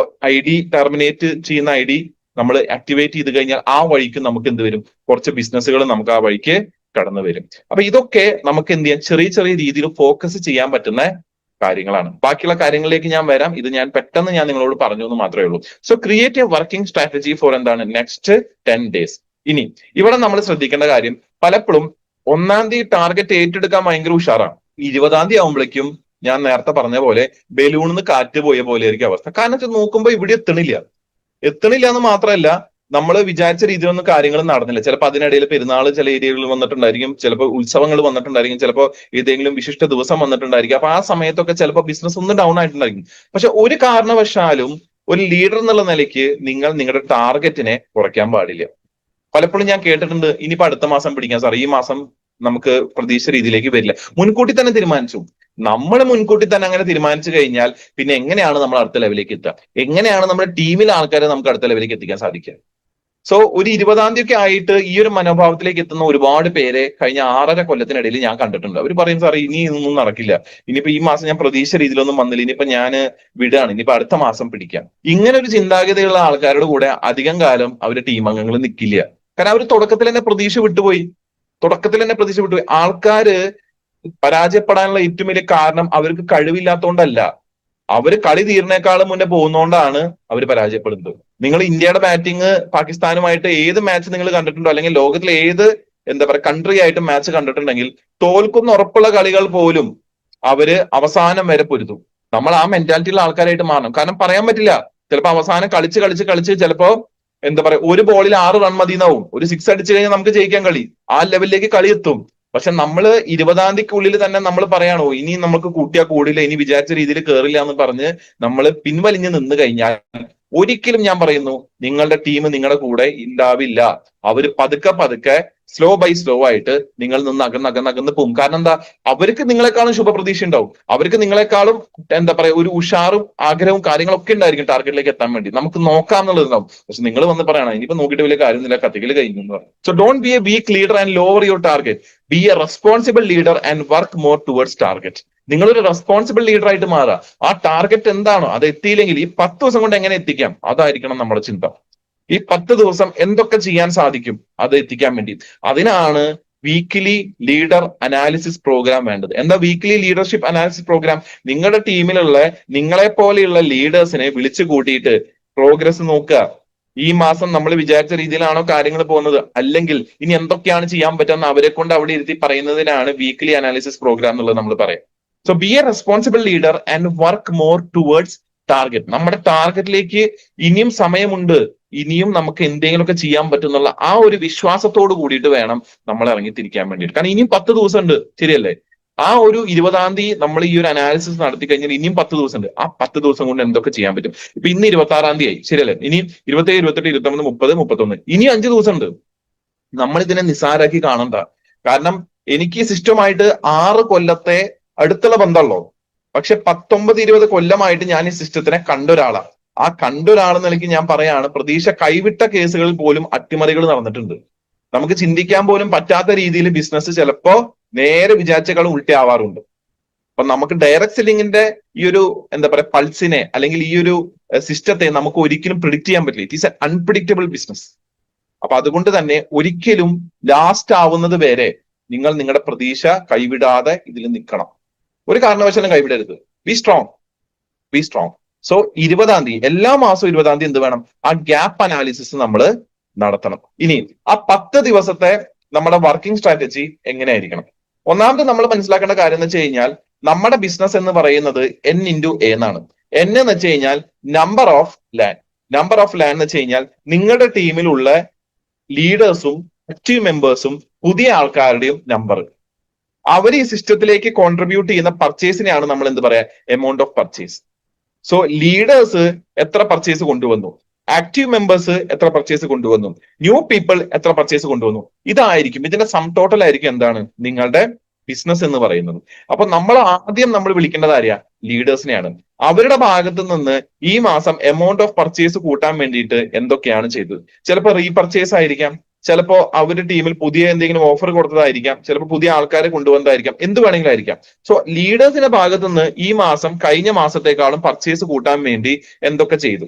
ടെർമിനേറ്റ് ചെയ്യുന്ന നമ്മൾ ആക്ടിവേറ്റ് ചെയ്ത് കഴിഞ്ഞാൽ ആ വഴിക്ക് നമുക്ക് എന്ത് വരും, കുറച്ച് ബിസിനസ്സുകൾ നമുക്ക് ആ വഴിക്ക് കടന്നു വരും. അപ്പൊ ഇതൊക്കെ നമുക്ക് എന്ത് ചെയ്യാം, ചെറിയ ചെറിയ രീതിയിൽ ഫോക്കസ് ചെയ്യാൻ പറ്റുന്ന കാര്യങ്ങളാണ്. ബാക്കിയുള്ള കാര്യങ്ങളിലേക്ക് ഞാൻ വരാം. ഇത് ഞാൻ പെട്ടെന്ന് നിങ്ങളോട് പറഞ്ഞു എന്ന് മാത്രമേ ഉള്ളൂ. So create A working strategy four എന്താണ് നെക്സ്റ്റ് 10 days. ഇനി ഇവിടെ നമ്മൾ ശ്രദ്ധിക്കേണ്ട കാര്യം, പലപ്പോഴും 1-ാം തീയതി ടാർഗറ്റ് ഏറ്റെടുക്കാൻ ഭയങ്കര ഉഷാറാണ്. 20-ാം തീയതി ആവുമ്പോഴേക്കും ഞാൻ നേരത്തെ പറഞ്ഞ പോലെ ബലൂണിന്ന് കാറ്റ് പോയ പോലെ ആയിരിക്കും അവസ്ഥ. കാരണം നോക്കുമ്പോൾ ഇവിടെ എത്തണില്ല എന്ന് മാത്രമല്ല നമ്മൾ വിചാരിച്ച രീതിയിലൊന്നും കാര്യങ്ങൾ നടന്നില്ല. ചിലപ്പോൾ അതിനിടയിൽ പെരുന്നാൾ ചില ഏരിയകളിൽ വന്നിട്ടുണ്ടായിരിക്കും, ചിലപ്പോൾ ഉത്സവങ്ങൾ വന്നിട്ടുണ്ടായിരിക്കും, ചിലപ്പോൾ ഏതെങ്കിലും വിശിഷ്ട ദിവസം വന്നിട്ടുണ്ടായിരിക്കും. അപ്പൊ ആ സമയത്തൊക്കെ ചിലപ്പോൾ ബിസിനസ് ഒന്ന് ഡൗൺ ആയിട്ടുണ്ടായിരിക്കും. പക്ഷെ ഒരു കാരണവശാലും ഒരു ലീഡർ എന്നുള്ള നിലയ്ക്ക് നിങ്ങൾ നിങ്ങളുടെ ടാർഗറ്റിനെ കുറയ്ക്കാൻ പാടില്ല. പലപ്പോഴും ഞാൻ കേട്ടിട്ടുണ്ട് ഇനിയിപ്പോ അടുത്ത മാസം പിടിക്കാം സാർ, ഈ മാസം നമുക്ക് പ്രതീക്ഷ രീതിയിലേക്ക് വരില്ല. മുൻകൂട്ടി തന്നെ തീരുമാനിച്ചു. നമ്മൾ മുൻകൂട്ടി തന്നെ അങ്ങനെ തീരുമാനിച്ചു കഴിഞ്ഞാൽ പിന്നെ എങ്ങനെയാണ് നമ്മൾ അടുത്ത ലെവലിലേക്ക് എത്തുക, എങ്ങനെയാണ് നമ്മുടെ ടീമിലെ ആൾക്കാരെ നമുക്ക് അടുത്ത ലെവലിലേക്ക് എത്തിക്കാൻ സാധിക്കുക? സോ ഒരു 20-ാം തീയതി ഒക്കെ ആയിട്ട് ഈ ഒരു മനോഭാവത്തിലേക്ക് എത്തുന്ന ഒരുപാട് പേരെ കഴിഞ്ഞ 6.5 കൊല്ലത്തിനിടയിൽ ഞാൻ കണ്ടിട്ടുണ്ട്. അവർ പറയും സാർ ഇനി ഇതൊന്നും നടക്കില്ല, ഇനിയിപ്പോ ഈ മാസം ഞാൻ പ്രതീക്ഷ രീതിയിലൊന്നും വന്നില്ല, ഇനിയിപ്പോ ഞാൻ വിടുകയാണ്, ഇനിയിപ്പോ അടുത്ത മാസം പിടിക്കാം. ഇങ്ങനെ ഒരു ചിന്താഗതിയുള്ള ആൾക്കാരുടെ കൂടെ അധികം കാലം അവരുടെ ടീം അംഗങ്ങൾ നിൽക്കില്ല. കാരണം അവർ തുടക്കത്തിൽ തന്നെ പ്രതീക്ഷ വിട്ടുപോയി. ആൾക്കാര് പരാജയപ്പെടാനുള്ള ഏറ്റവും വലിയ കാരണം അവർക്ക് കഴിവില്ലാത്തതുകൊണ്ടല്ല, അവര് കളി തീർന്നേക്കാളും മുന്നേ പോകുന്നോണ്ടാണ് അവർ പരാജയപ്പെടുന്നത്. നിങ്ങൾ ഇന്ത്യയുടെ ബാറ്റിംഗ് പാകിസ്ഥാനുമായിട്ട് ഏത് മാച്ച് നിങ്ങൾ കണ്ടിട്ടുണ്ടോ, അല്ലെങ്കിൽ ലോകത്തിലെ ഏത് കൺട്രി ആയിട്ട് മാച്ച് കണ്ടിട്ടുണ്ടെങ്കിൽ തോൽക്കുന്ന ഉറപ്പുള്ള കളികൾ പോലും അവര് അവസാനം വരെ പൊരുതും. നമ്മൾ ആ മെന്റാലിറ്റിയുള്ള ആൾക്കാരായിട്ട് മാറണം. കാരണം പറയാൻ പറ്റില്ല, ചിലപ്പോൾ അവസാനം കളിച്ച് ചിലപ്പോ ഒരു ബോളിൽ 6 റൺ മതിന്നാവും, ഒരു 6 അടിച്ചു കഴിഞ്ഞാൽ നമുക്ക് ജയിക്കാൻ കളി, ആ ലെവലിലേക്ക് കളി എത്തും. പക്ഷെ നമ്മൾ 20-ാം തീയതിക്കുള്ളിൽ തന്നെ നമ്മൾ പറയാണോ ഇനി നമുക്ക് കൂട്ടിയാ കൂടില്ല, ഇനി വിചാരിച്ച രീതിയിൽ കയറില്ല എന്ന് പറഞ്ഞ് നമ്മൾ പിൻവലിഞ്ഞ് നിന്ന് കഴിഞ്ഞാൽ ഒരിക്കലും ഞാൻ പറയുന്നു നിങ്ങളുടെ ടീം നിങ്ങളുടെ കൂടെ ഉണ്ടാവില്ല. അവര് പതുക്കെ സ്ലോ ബൈ സ്ലോ ആയിട്ട് നിങ്ങൾ നിന്ന് അകന്നകന്ന് പോകും. കാരണം എന്താ, അവർക്ക് നിങ്ങളെക്കാളും ശുഭപ്രതീക്ഷ ഉണ്ടാവും, അവർക്ക് നിങ്ങളെക്കാളും ഒരു ഉഷാറും ആഗ്രഹവും കാര്യങ്ങളൊക്കെ ഉണ്ടായിരിക്കും ടാർഗറ്റിലേക്ക് എത്താൻ വേണ്ടി. നമുക്ക് നോക്കാം എന്നുള്ളതുണ്ടാവും. പക്ഷെ നിങ്ങൾ വന്ന് പറയണം ഇനിയിപ്പോ നോക്കിയിട്ട് വലിയ കാര്യമൊന്നുമില്ല, കത്തിക്കൽ കഴിഞ്ഞു എന്ന് പറയും. So don't be a weak leader and lower your target. Be a responsible leader and work more towards target. നിങ്ങളൊരു റെസ്പോൺസിബിൾ ലീഡർ ആയിട്ട് മാറുക. ആ ടാർഗറ്റ് എന്താണോ അത് എത്തിയില്ലെങ്കിൽ ഈ 10 ദിവസം കൊണ്ട് എങ്ങനെ എത്തിക്കാം, അതായിരിക്കണം നമ്മുടെ ചിന്ത. ഈ 10 ദിവസം എന്തൊക്കെ ചെയ്യാൻ സാധിക്കും അത് എത്തിക്കാൻ വേണ്ടി. അതിനാണ് വീക്ക്ലി ലീഡർ അനാലിസിസ് പ്രോഗ്രാം വേണ്ടത്. എന്താ വീക്ക്ലി ലീഡർഷിപ്പ് അനാലിസിസ് പ്രോഗ്രാം? നിങ്ങളുടെ ടീമിലുള്ള നിങ്ങളെ പോലെയുള്ള ലീഡേഴ്സിനെ വിളിച്ചു കൂട്ടിയിട്ട് പ്രോഗ്രസ് നോക്കുക. ഈ മാസം നമ്മൾ വിചാരിച്ച രീതിയിലാണോ കാര്യങ്ങൾ പോകുന്നത്, അല്ലെങ്കിൽ ഇനി എന്തൊക്കെയാണ് ചെയ്യാൻ പറ്റുന്ന അവരെ കൊണ്ട് അവിടെ ഇരുത്തി പറയുന്നതിനാണ് വീക്ക്ലി അനാലിസിസ് പ്രോഗ്രാം എന്നുള്ളത് നമ്മൾ പറയാം. So B a responsible leader and work more towards target. നമ്മുടെ ടാർഗറ്റിലേക്ക് ഇനിയും സമയമുണ്ട്, ഇനിയും നമുക്ക് എന്തെങ്കിലുമൊക്കെ ചെയ്യാൻ പറ്റുന്നുള്ള ആ ഒരു വിശ്വാസത്തോട് കൂടിയിട്ട് വേണം നമ്മൾ ഇറങ്ങിത്തിരിക്കാൻ വേണ്ടിയിട്ട്. കാരണം ഇനിയും 10 ദിവസം ഉണ്ട്, ശരിയല്ലേ? ആ ഒരു 20-ാം തീയതി നമ്മൾ ഈ ഒരു അനാലിസിസ് നടത്തി കഴിഞ്ഞാൽ ഇനിയും 10 ദിവസം ഉണ്ട്. ആ 10 ദിവസം കൊണ്ട് എന്തൊക്കെ ചെയ്യാൻ പറ്റും? ഇപ്പൊ ഇന്ന് 26-ാം തീയതി ആയി, ശരിയല്ലേ? ഇനി 27, 28, 29, 30, 31, ഇനി 5 ദിവസം ഉണ്ട്. നമ്മൾ ഇതിനെ നിസ്സാരാക്കി കാണണ്ട. കാരണം എനിക്ക് സിസ്റ്റമായിട്ട് 6 കൊല്ലത്തെ അടുത്തുള്ള ബന്ധമുള്ളൂ. പക്ഷെ 19-20 കൊല്ലമായിട്ട് ഞാൻ ഈ സിസ്റ്റത്തിനെ കണ്ട ഒരാളാണ്. ആ കണ്ട ഒരാളെന്ന നിലയ്ക്ക് ഞാൻ പറയാണ്, പ്രതീക്ഷ കൈവിട്ട കേസുകളിൽ പോലും അട്ടിമറികൾ നടന്നിട്ടുണ്ട്. നമുക്ക് ചിന്തിക്കാൻ പോലും പറ്റാത്ത രീതിയിൽ ബിസിനസ് ചിലപ്പോ നേരെ വിചാരിച്ചേക്കാളും ഉൾട്ടയാവാറുണ്ട്. അപ്പൊ നമുക്ക് ഡയറക്ട് സെല്ലിങ്ങിന്റെ ഈ ഒരു എന്താ പറയാ പൾസിനെ അല്ലെങ്കിൽ ഈ ഒരു സിസ്റ്റത്തെ നമുക്ക് ഒരിക്കലും പ്രിഡിക്ട് ചെയ്യാൻ പറ്റില്ല. It is a unpredictable business. അപ്പൊ അതുകൊണ്ട് തന്നെ ഒരിക്കലും ലാസ്റ്റ് ആവുന്നത് വരെ നിങ്ങൾ നിങ്ങളുടെ പ്രതീക്ഷ കൈവിടാതെ ഇതിൽ നിൽക്കണം. ഒരു കാരണവശാലും കൈവിടരുത്. Be strong, be strong. So 20-ാം തീയതി, എല്ലാ മാസവും 20-ാം തീയതി എന്ത് വേണം? ആ ഗ്യാപ്പ് അനാലിസിസ് നമ്മൾ നടത്തണം. ഇനി ആ 10 ദിവസത്തെ നമ്മുടെ വർക്കിംഗ് സ്ട്രാറ്റജി എങ്ങനെയായിരിക്കണം? ഒന്നാമത് നമ്മൾ മനസ്സിലാക്കേണ്ട കാര്യം എന്ന് വെച്ച് കഴിഞ്ഞാൽ, നമ്മുടെ ബിസിനസ് എന്ന് പറയുന്നത് N×A എന്നാണ്. N എന്ന് വെച്ച് കഴിഞ്ഞാൽ number of land. Number of land എന്ന് വെച്ച് കഴിഞ്ഞാൽ നിങ്ങളുടെ ടീമിലുള്ള ലീഡേഴ്സും ആക്റ്റീവ് മെമ്പേഴ്സും പുതിയ ആൾക്കാരുടെയും നമ്പർ. അവർ ഈ സിസ്റ്റത്തിലേക്ക് കോൺട്രിബ്യൂട്ട് ചെയ്യുന്ന പർച്ചേസിനെയാണ് നമ്മൾ എന്ത് പറയാ? Amount of purchase. So leaders എത്ര പർച്ചേസ് കൊണ്ടുവന്നു, ആക്റ്റീവ് മെമ്പേഴ്സ് എത്ര പർച്ചേസ് കൊണ്ടുവന്നു, ന്യൂ പീപ്പിൾ എത്ര പർച്ചേസ് കൊണ്ടുവന്നു, ഇതായിരിക്കും ഇതിന്റെ സം ടോട്ടൽ ആയിരിക്കും എന്താണ് നിങ്ങളുടെ ബിസിനസ് എന്ന് പറയുന്നത്. അപ്പൊ നമ്മൾ ആദ്യം വിളിക്കേണ്ടത് ആരെയാ? ലീഡേഴ്സിനെയാണ്. അവരുടെ ഭാഗത്ത് നിന്ന് ഈ മാസം എമൗണ്ട് ഓഫ് പർച്ചേസ് കൂട്ടാൻ വേണ്ടിയിട്ട് എന്തൊക്കെയാണ് ചെയ്തത്? ചിലപ്പോൾ റീപർച്ചേസ് ആയിരിക്കാം, ചിലപ്പോ അവരുടെ ടീമിൽ പുതിയ എന്തെങ്കിലും ഓഫർ കൊടുത്തതായിരിക്കാം, ചിലപ്പോൾ പുതിയ ആൾക്കാരെ കൊണ്ടുവന്നതായിരിക്കാം, എന്ത് വേണമെങ്കിലും ആയിരിക്കാം. സോ ലീഡേഴ്സിന്റെ ഭാഗത്ത് നിന്ന് ഈ മാസം കഴിഞ്ഞ മാസത്തെക്കാളും പർച്ചേസ് കൂട്ടാൻ വേണ്ടി എന്തൊക്കെ ചെയ്തു,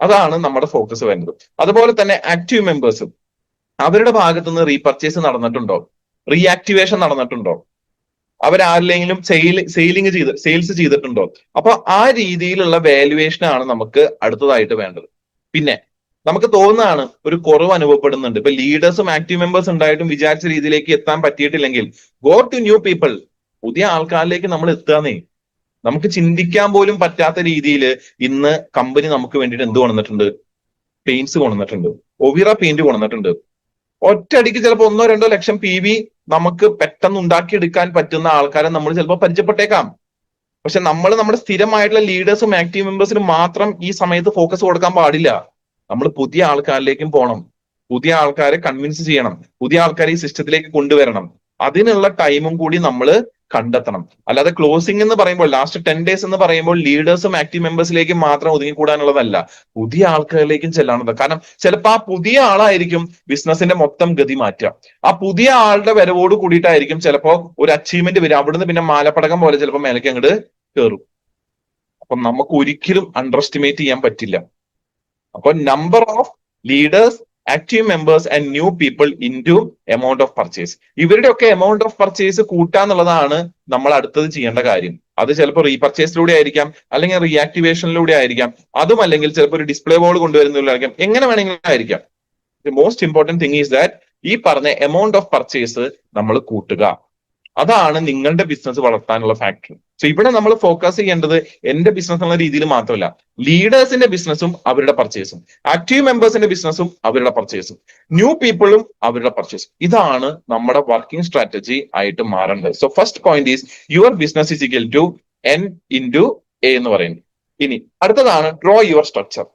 അതാണ് നമ്മുടെ ഫോക്കസ് വേണ്ടത്. അതുപോലെ തന്നെ ആക്റ്റീവ് മെമ്പേഴ്സും അവരുടെ ഭാഗത്ത് നിന്ന് റീപർച്ചേസ് നടന്നിട്ടുണ്ടോ, റീആക്ടിവേഷൻ നടന്നിട്ടുണ്ടോ, അവരാരിലെങ്കിലും സെയിൽസ് ചെയ്തിട്ടുണ്ടോ? അപ്പൊ ആ രീതിയിലുള്ള വാല്യുവേഷൻ ആണ് നമുക്ക് അടുത്തതായിട്ട് വേണ്ടത്. പിന്നെ നമുക്ക് തോന്നുന്നതാണ് ഒരു കുറവ് അനുഭവപ്പെടുന്നുണ്ട്. ഇപ്പൊ ലീഡേഴ്സും ആക്റ്റീവ് മെമ്പേഴ്സ് ഉണ്ടായിട്ടും വിചാരിച്ച രീതിയിലേക്ക് എത്താൻ പറ്റിയിട്ടില്ലെങ്കിൽ ഗോ ടു ന്യൂ പീപ്പിൾ. പുതിയ ആൾക്കാരിലേക്ക് നമ്മൾ എത്താന്നേ. നമുക്ക് ചിന്തിക്കാൻ പോലും പറ്റാത്ത രീതിയിൽ ഇന്ന് കമ്പനി നമുക്ക് വേണ്ടിയിട്ട് എന്ത് കൊണ്ടുവന്നിട്ടുണ്ട്? പെയിന്റ്സ് കൊണ്ടുവന്നിട്ടുണ്ട്, ഒവിറ പെയിന്റ് കൊണ്ടുവന്നിട്ടുണ്ട്. ഒറ്റയടിക്ക് ചിലപ്പോൾ 1-2 ലക്ഷം PV നമുക്ക് പെട്ടെന്ന് ഉണ്ടാക്കിയെടുക്കാൻ പറ്റുന്ന ആൾക്കാരെ നമ്മൾ ചിലപ്പോൾ പരിചയപ്പെട്ടേക്കാം. പക്ഷെ നമ്മൾ നമ്മുടെ സ്ഥിരമായിട്ടുള്ള ലീഡേഴ്സും ആക്റ്റീവ് മെമ്പേഴ്സിനും മാത്രം ഈ സമയത്ത് ഫോക്കസ് കൊടുക്കാൻ പാടില്ല. നമ്മൾ പുതിയ ആൾക്കാരിലേക്കും പോകണം, പുതിയ ആൾക്കാരെ കൺവിൻസ് ചെയ്യണം, പുതിയ ആൾക്കാരെ ഈ സിസ്റ്റത്തിലേക്ക് കൊണ്ടുവരണം. അതിനുള്ള ടൈമും കൂടി നമ്മൾ കണ്ടെത്തണം. അല്ലാതെ ക്ലോസിംഗ് എന്ന് പറയുമ്പോൾ ലാസ്റ്റ് 10 days എന്ന് പറയുമ്പോൾ ലീഡേഴ്സും ആക്റ്റീവ് മെമ്പേഴ്സിലേക്കും മാത്രം ഒതുങ്ങിക്കൂടാനുള്ളതല്ല, പുതിയ ആൾക്കാരിലേക്കും ചെല്ലാനുള്ളത്. കാരണം ചിലപ്പോൾ ആ പുതിയ ആളായിരിക്കും ബിസിനസിന്റെ മൊത്തം ഗതി മാറ്റുക. ആ പുതിയ ആളുടെ വരവോട് കൂടിയിട്ടായിരിക്കും ചിലപ്പോൾ ഒരു അച്ചീവ്മെന്റ് വരും. അവിടുന്ന് പിന്നെ മാലപ്പടക്കം പോലെ ചിലപ്പോൾ മേലേക്ക് അങ്ങോട്ട് കയറും. അപ്പൊ നമുക്ക് ഒരിക്കലും അണ്ടർ എസ്റ്റിമേറ്റ് ചെയ്യാൻ പറ്റില്ല. അപ്പൊ number of leaders, active members and new people into amount of purchase. ഇവരുടെ ഒക്കെ എമൗണ്ട് ഓഫ് പർച്ചേസ് കൂട്ടാന്നുള്ളതാണ് നമ്മൾ അടുത്തത് ചെയ്യേണ്ട കാര്യം. അത് ചിലപ്പോൾ റീപർച്ചേസിലൂടെ ആയിരിക്കാം, അല്ലെങ്കിൽ റീആക്ടിവേഷനിലൂടെ ആയിരിക്കാം, അതും അല്ലെങ്കിൽ ചിലപ്പോൾ ഒരു ഡിസ്പ്ലേ ബോർഡ് കൊണ്ടുവരുന്നതിലായിരിക്കാം, എങ്ങനെ വേണമെങ്കിലും ആയിരിക്കാം. The most important thing is that ഈ പറഞ്ഞ എമൗണ്ട് ഓഫ് പർച്ചേസ് നമ്മൾ കൂട്ടുക. അതാണ് നിങ്ങളുടെ ബിസിനസ് വളർത്താനുള്ള ഫാക്ടർ. സോ ഇവിടെ നമ്മൾ ഫോക്കസ് ചെയ്യേണ്ടത് എന്റെ ബിസിനസ് എന്നുള്ള രീതിയിൽ മാത്രമല്ല, ലീഡേഴ്സിന്റെ ബിസിനസ്സും അവരുടെ പർച്ചേസും, ആക്റ്റീവ് മെമ്പേഴ്സിന്റെ ബിസിനസ്സും അവരുടെ പർച്ചേസും, ന്യൂ പീപ്പിളും അവരുടെ പർച്ചേസും. ഇതാണ് നമ്മുടെ വർക്കിംഗ് സ്ട്രാറ്റജി ആയിട്ട് മാറേണ്ടത്. So first point is your business is equal to N×A എന്ന് പറയുന്നത്. ഇനി അടുത്തതാണ് ഡ്രോ യുവർ സ്ട്രക്ചർ.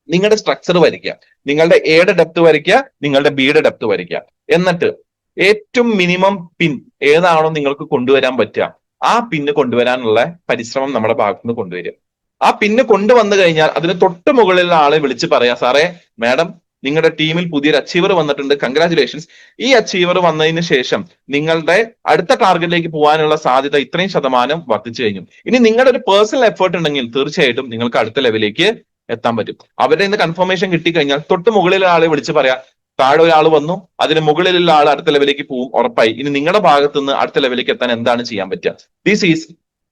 നിങ്ങളുടെ സ്ട്രക്ചർ വരയ്ക്കുക, നിങ്ങളുടെ എയുടെ ഡെപ്ത് വരയ്ക്കുക, നിങ്ങളുടെ ബിയുടെ ഡെപ്ത് വരയ്ക്കുക. എന്നിട്ട് ഏറ്റവും മിനിമം പിൻ ഏതാണോ നിങ്ങൾക്ക് കൊണ്ടുവരാൻ പറ്റുക ആ പിന്ന് കൊണ്ടുവരാനുള്ള പരിശ്രമം നമ്മുടെ ഭാഗത്തുനിന്ന് കൊണ്ടുവരിക. ആ പിന്ന് കൊണ്ടുവന്നു കഴിഞ്ഞാൽ അതിന് തൊട്ട് മുകളിലുള്ള ആളെ വിളിച്ച് പറയാ, സാറേ മാഡം നിങ്ങളുടെ ടീമിൽ പുതിയൊരു അച്ചീവർ വന്നിട്ടുണ്ട്, കൺഗ്രാറ്റുലേഷൻസ്. ഈ അച്ചീവർ വന്നതിന് ശേഷം നിങ്ങളുടെ അടുത്ത ടാർഗറ്റിലേക്ക് പോകാനുള്ള സാധ്യത ഇത്രയും ശതമാനം വർദ്ധിച്ചു കഴിഞ്ഞു. ഇനി നിങ്ങളുടെ ഒരു പേഴ്സണൽ എഫേർട്ട് ഉണ്ടെങ്കിൽ തീർച്ചയായിട്ടും നിങ്ങൾക്ക് അടുത്ത ലെവലിലേക്ക് എത്താൻ പറ്റും. അവരുടെ ഇന്ന് കൺഫർമേഷൻ കിട്ടിക്കഴിഞ്ഞാൽ തൊട്ട് മുകളിലുള്ള ആളെ വിളിച്ച് പറയാ, താഴെ ഒരാൾ വന്നു, അതിന് മുകളിലുള്ള ആൾ അടുത്ത ലെവലിലേക്ക് പോവും ഉറപ്പായി. ഇനി നിങ്ങളുടെ ഭാഗത്തു നിന്ന് അടുത്ത ലെവലിലേക്ക് എത്താൻ എന്താണ് ചെയ്യാൻ പറ്റുക? This is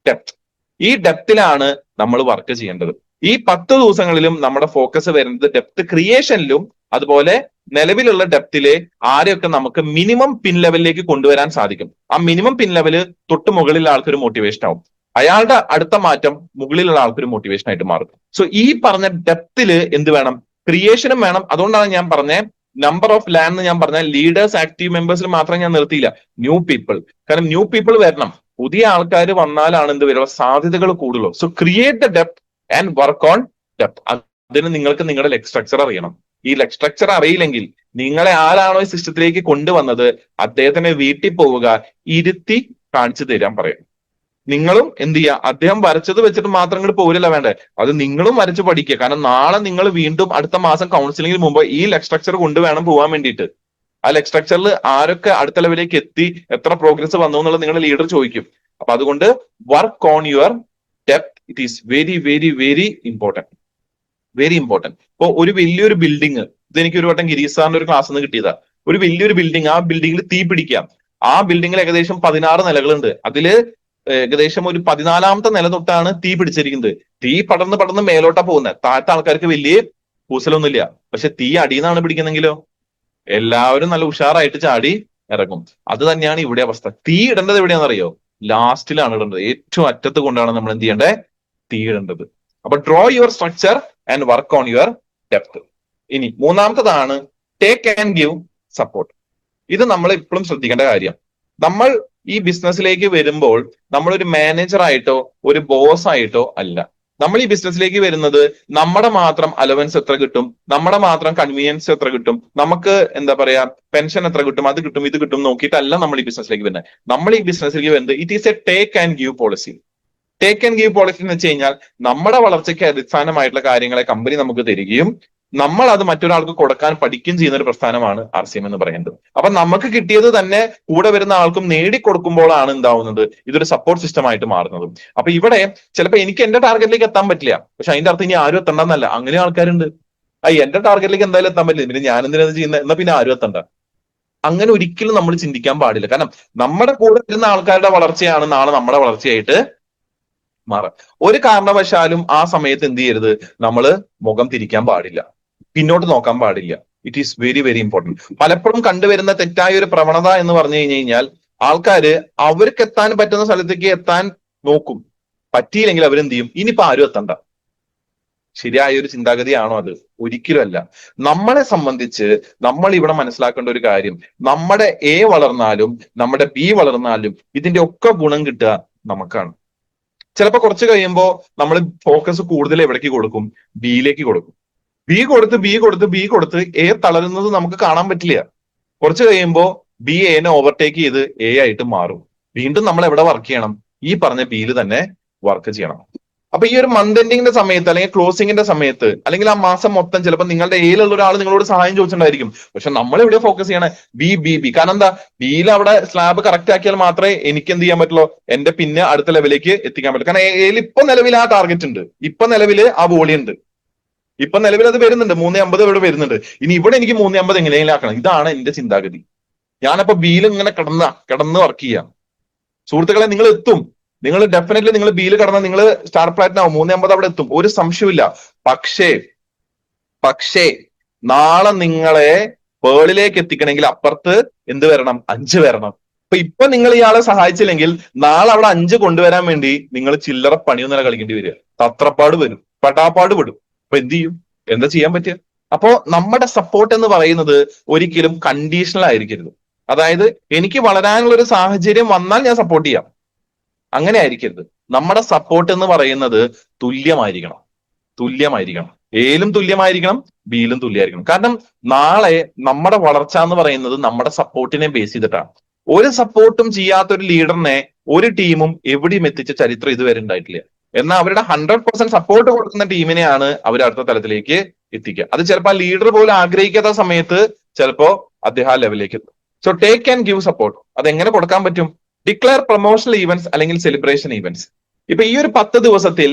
depth. ഈ ഡെപ്തിലാണ് നമ്മൾ വർക്ക് ചെയ്യേണ്ടത്. ഈ 10 ദിവസങ്ങളിലും നമ്മുടെ ഫോക്കസ് വരുന്നത് ഡെപ്ത് ക്രിയേഷനിലും അതുപോലെ നിലവിലുള്ള ഡെപ്തിലെ ആരെയൊക്കെ നമുക്ക് മിനിമം പിൻ ലെവലിലേക്ക് കൊണ്ടുവരാൻ സാധിക്കും. ആ മിനിമം പിൻ ലെവല് തൊട്ട് മുകളിലുള്ള ആൾക്കൊരു മോട്ടിവേഷൻ ആവും. അയാളുടെ അടുത്ത മാറ്റം മുകളിലുള്ള ആൾക്കൊരു മോട്ടിവേഷൻ ആയിട്ട് മാറും. സോ ഈ പറഞ്ഞ ഡെപ്തില് എന്ത് വേണം? ക്രിയേഷനും വേണം. അതുകൊണ്ടാണ് ഞാൻ പറഞ്ഞ നമ്പർ ഓഫ് ലാൻഡ് എന്ന് ഞാൻ പറഞ്ഞ ലീഡേഴ്സ് ആക്റ്റീവ് മെമ്പേഴ്സിൽ മാത്രം ഞാൻ നിർത്തിയില്ല, ന്യൂ പീപ്പിൾ. കാരണം ന്യൂ പീപ്പിൾ വരണം, പുതിയ ആൾക്കാർ വന്നാലാണ് എന്ത് വരിക, സാധ്യതകൾ കൂടുതലോ. So create the depth and work on depth. അതിന് നിങ്ങൾക്ക് നിങ്ങളുടെ ലെഗ് സ്ട്രക്ചർ അറിയണം. ഈ ലെഗ് സ്ട്രക്ചർ അറിയില്ലെങ്കിൽ നിങ്ങളെ ആരാണോ ഈ സിസ്റ്റത്തിലേക്ക് കൊണ്ടുവന്നത് അദ്ദേഹത്തിന് വീട്ടിൽ പോവുക, ഇരുത്തി കാണിച്ചു തരാൻ പറയാം. നിങ്ങളും എന്ത് ചെയ്യുക, അദ്ദേഹം വരച്ചത് വെച്ചിട്ട് മാത്രം ഇങ്ങോട്ട് പോരില്ല വേണ്ടേ, അത് നിങ്ങളും വരച്ച് പഠിക്കുക. കാരണം നാളെ നിങ്ങൾ വീണ്ടും അടുത്ത മാസം കൗൺസിലിംഗിന് മുമ്പ് ഈ ലെഗ് സ്ട്രക്ചർ കൊണ്ടുവേണം പോകാൻ വേണ്ടിയിട്ട്. ആ ലെഗ് സ്ട്രക്ചറിൽ ആരൊക്കെ അടുത്ത ലെവലിലേക്ക് എത്തി, എത്ര പ്രോഗ്രസ് വന്നു എന്നുള്ളത് നിങ്ങളുടെ ലീഡർ ചോദിക്കും. അപ്പൊ അതുകൊണ്ട് work on your depth. It is very very very important, very important. ഇപ്പൊ ഒരു വലിയൊരു ബിൽഡിംഗ്, ഇതെനിക്ക് ഒരു വട്ടം ഗിരീഷ് സാറിന്റെ ഒരു ക്ലാസ് നിന്ന് കിട്ടിയതാ. ഒരു വലിയൊരു ബിൽഡിംഗ്, ആ ബിൽഡിംഗിൽ തീ പിടിക്കാം. ആ ബിൽഡിംഗിൽ ഏകദേശം 16 നിലകളുണ്ട്. അതില് ഏകദേശം ഒരു 14ാമത്തെ നില തൊട്ടാണ് തീ പിടിച്ചിരിക്കുന്നത്. തീ പടർന്ന് പടർന്ന് മേലോട്ടാ പോകുന്നത്. താഴത്തെ ആൾക്കാർക്ക് വലിയ കൂസലൊന്നുമില്ല. പക്ഷെ തീ അടിയെന്നാണ് പിടിക്കുന്നെങ്കിലോ എല്ലാവരും നല്ല ഉഷാറായിട്ട് ചാടി ഇറങ്ങും. അത് തന്നെയാണ് ഇവിടെ അവസ്ഥ. തീ ഇടേണ്ടത് എവിടെയാണെന്നറിയോ? ലാസ്റ്റിലാണ് ഇടേണ്ടത്. ഏറ്റവും അറ്റത്ത് കൊണ്ടാണ് നമ്മൾ എന്ത് ചെയ്യേണ്ടത്? തീ ഇടേണ്ടത്. അപ്പൊ draw your structure and work on your depth. ഇനി മൂന്നാമത്തതാണ് ടേക്ക് ആൻഡ് ഗിവ് സപ്പോർട്ട്. ഇത് നമ്മൾ ഇപ്പോഴും ശ്രദ്ധിക്കേണ്ട കാര്യം. നമ്മൾ ഈ ബിസിനസ്സിലേക്ക് വരുമ്പോൾ നമ്മളൊരു മാനേജർ ആയിട്ടോ ഒരു ബോസ് ആയിട്ടോ അല്ല. നമ്മൾ ഈ ബിസിനസ്സിലേക്ക് വരുന്നത് നമ്മുടെ മാത്രം അലവൻസ് എത്ര കിട്ടും, നമ്മുടെ മാത്രം കൺവീനിയൻസ് എത്ര കിട്ടും, നമുക്ക് എന്താ പറയാ പെൻഷൻ എത്ര കിട്ടും, അത് കിട്ടും ഇത് കിട്ടും നോക്കിയിട്ടല്ല നമ്മൾ ഈ ബിസിനസ്സിലേക്ക് വരുന്നത്. നമ്മൾ ഈ ബിസിനസ്സിലേക്ക് വരുന്നത് it is A take and give policy. Take and give policy എന്ന് വെച്ച് കഴിഞ്ഞാൽ നമ്മുടെ വളർച്ചയ്ക്ക് അടിസ്ഥാനമായിട്ടുള്ള കാര്യങ്ങളെ കമ്പനി നമുക്ക് തരികയും നമ്മൾ അത് മറ്റൊരാൾക്ക് കൊടുക്കാൻ പഠിക്കുകയും ചെയ്യുന്ന ഒരു പ്രസ്ഥാനമാണ് RCM എന്ന് പറയുന്നത്. അപ്പൊ നമുക്ക് കിട്ടിയത് തന്നെ കൂടെ വരുന്ന ആൾക്കും നേടിക്കൊടുക്കുമ്പോഴാണ് എന്താവുന്നത്, ഇതൊരു സപ്പോർട്ട് സിസ്റ്റം ആയിട്ട് മാറുന്നത്. അപ്പൊ ഇവിടെ ചിലപ്പോൾ എനിക്ക് എന്റെ ടാർഗറ്റിലേക്ക് എത്താൻ പറ്റില്ല, പക്ഷെ അതിന്റെ അർത്ഥം ഇനി ആരും എത്തണ്ടെന്നല്ല. അങ്ങനെ ആൾക്കാരുണ്ട്, എന്റെ ടാർഗറ്റിലേക്ക് എന്തായാലും എത്താൻ പറ്റില്ല, പിന്നെ ഞാൻ എന്തിനാണ് ചെയ്യുന്നത്, എന്നാ പിന്നെ ആരും എത്തണ്ട. അങ്ങനെ ഒരിക്കലും നമ്മൾ ചിന്തിക്കാൻ പാടില്ല. കാരണം നമ്മുടെ കൂടെ വരുന്ന ആൾക്കാരുടെ വളർച്ചയാണ് നാളെ നമ്മുടെ വളർച്ചയായിട്ട് മാറാം. ഒരു കാരണവശാലും ആ സമയത്ത് എന്ത് ചെയ്യരുത്, നമ്മൾ മുഖം തിരിക്കാൻ പാടില്ല, പിന്നോട്ട് നോക്കാൻ പാടില്ല. It is very very important. പലപ്പോഴും കണ്ടുവരുന്ന തെറ്റായ ഒരു പ്രവണത എന്ന് പറഞ്ഞു കഴിഞ്ഞാൽ ആൾക്കാര് അവർക്ക് എത്താൻ പറ്റുന്ന സ്ഥലത്തേക്ക് എത്താൻ നോക്കും, പറ്റിയില്ലെങ്കിൽ അവരെന്ത് ചെയ്യും, ഇനിയിപ്പോ ആരും എത്തണ്ട. ശരിയായ ഒരു ചിന്താഗതിയാണോ അത്? ഒരിക്കലും അല്ല. നമ്മളെ സംബന്ധിച്ച് നമ്മൾ ഇവിടെ മനസ്സിലാക്കേണ്ട ഒരു കാര്യം, നമ്മുടെ A വളർന്നാലും നമ്മുടെ B വളർന്നാലും ഇതിന്റെ ഒക്കെ ഗുണം കിട്ടുക നമുക്കാണ്. ചിലപ്പോ കുറച്ച് കഴിയുമ്പോൾ നമ്മൾ ഫോക്കസ് കൂടുതൽ എവിടേക്ക് കൊടുക്കും, ബിയിലേക്ക് കൊടുക്കും. ബി കൊടുത്ത് A തളരുന്നത് നമുക്ക് കാണാൻ പറ്റില്ല. കുറച്ച് കഴിയുമ്പോൾ B എനെ ഓവർടേക്ക് ചെയ്ത് A ആയിട്ട് മാറും. വീണ്ടും നമ്മൾ എവിടെ വർക്ക് ചെയ്യണം? ഈ പറഞ്ഞ ബിയിൽ തന്നെ വർക്ക് ചെയ്യണം. അപ്പൊ ഈ ഒരു മന്ത് എൻഡിങ്ങിന്റെ സമയത്ത് അല്ലെങ്കിൽ ക്ലോസിംഗിന്റെ സമയത്ത് അല്ലെങ്കിൽ ആ മാസം മൊത്തം ചിലപ്പോൾ നിങ്ങളുടെ എയിലുള്ള ഒരാൾ നിങ്ങളോട് സഹായം ചോദിച്ചിട്ടുണ്ടായിരിക്കും. പക്ഷെ നമ്മൾ എവിടെ ഫോക്കസ് ചെയ്യണേ? ബി. കാരണം എന്താ, ബിയിൽ അവിടെ സ്ലാബ് കറക്റ്റ് ആക്കിയാൽ മാത്രമേ എനിക്ക് എന്ത് ചെയ്യാൻ പറ്റുള്ളൂ, എന്റെ പിന്നെ അടുത്ത ലെവലിലേക്ക് എത്തിക്കാൻ പറ്റും. കാരണം എയിൽ ഇപ്പൊ നിലവിൽ ആ ടാർഗറ്റ് ഉണ്ട്, ഇപ്പൊ നിലവിൽ ആ വോളി ഉണ്ട്, ഇപ്പൊ നിലവിൽ അത് വരുന്നുണ്ട്. 350 ഇവിടെ വരുന്നുണ്ട്. ഇനി ഇവിടെ എനിക്ക് 350 എങ്ങനെയെങ്കിലും ആക്കണം. ഇതാണ് എന്റെ ചിന്താഗതി. ഞാനപ്പോ ബിയിൽ ഇങ്ങനെ കിടന്ന് വർക്ക് ചെയ്യാം. സുഹൃത്തുക്കളെ, നിങ്ങൾ എത്തും. നിങ്ങൾ ഡെഫിനറ്റ്ലി നിങ്ങൾ ബിയിൽ കടന്നാൽ നിങ്ങൾ സ്റ്റാർ പ്ലാറ്റിനം ആവും, 350 അവിടെ എത്തും, ഒരു സംശയമില്ല. പക്ഷേ നാളെ നിങ്ങളെ പേളിലേക്ക് എത്തിക്കണമെങ്കിൽ അപ്പുറത്ത് എന്ത് വരണം? 5 വരണം. ഇപ്പൊ നിങ്ങൾ ഇയാളെ സഹായിച്ചില്ലെങ്കിൽ നാളെ അവിടെ 5 കൊണ്ടുവരാൻ വേണ്ടി നിങ്ങൾ ചില്ലറ പണിയൊന്നും കളിക്കേണ്ടി വരിക. തത്രപ്പാട് വരും, പട്ടാപ്പാട് വിടും. അപ്പൊ എന്ത് ചെയ്യും? എന്താ ചെയ്യാൻ പറ്റുക? അപ്പോ നമ്മുടെ സപ്പോർട്ട് എന്ന് പറയുന്നത് ഒരിക്കലും കണ്ടീഷണൽ ആയിരിക്കരുത്. അതായത് എനിക്ക് വളരാനുള്ള ഒരു സാഹചര്യം വന്നാൽ ഞാൻ സപ്പോർട്ട് ചെയ്യാം, അങ്ങനെ ആയിരിക്കരുത്. നമ്മുടെ സപ്പോർട്ട് എന്ന് പറയുന്നത് തുല്യമായിരിക്കണം. എയിലും തുല്യമായിരിക്കണം, ബിയിലും തുല്യമായിരിക്കണം. കാരണം നാളെ നമ്മുടെ വളർച്ച എന്ന് പറയുന്നത് നമ്മുടെ സപ്പോർട്ടിനെ ബേസ് ചെയ്തിട്ടാണ്. ഒരു സപ്പോർട്ടും ചെയ്യാത്ത ഒരു ലീഡറിനെ ഒരു ടീമും എവിടെയും എത്തിച്ച ചരിത്രം ഇതുവരെ ഉണ്ടായിട്ടില്ല. എന്നാൽ അവരുടെ 100% സപ്പോർട്ട് കൊടുക്കുന്ന ടീമിനെയാണ് അവർ അടുത്ത തലത്തിലേക്ക് എത്തിക്കുക. അത് ചിലപ്പോൾ ആ ലീഡർ പോലും ആഗ്രഹിക്കാത്ത സമയത്ത് ചിലപ്പോ അദ്ദേഹം ആ ലെവലിലേക്ക് എത്തും. So take and give support. അത് എങ്ങനെ കൊടുക്കാൻ പറ്റും? ഡിക്ലെയർ പ്രൊമോഷണൽ ഈവന്റ്സ് അല്ലെങ്കിൽ സെലിബ്രേഷൻ ഈവന്റ്സ്. ഇപ്പൊ ഈ ഒരു 10 ദിവസത്തിൽ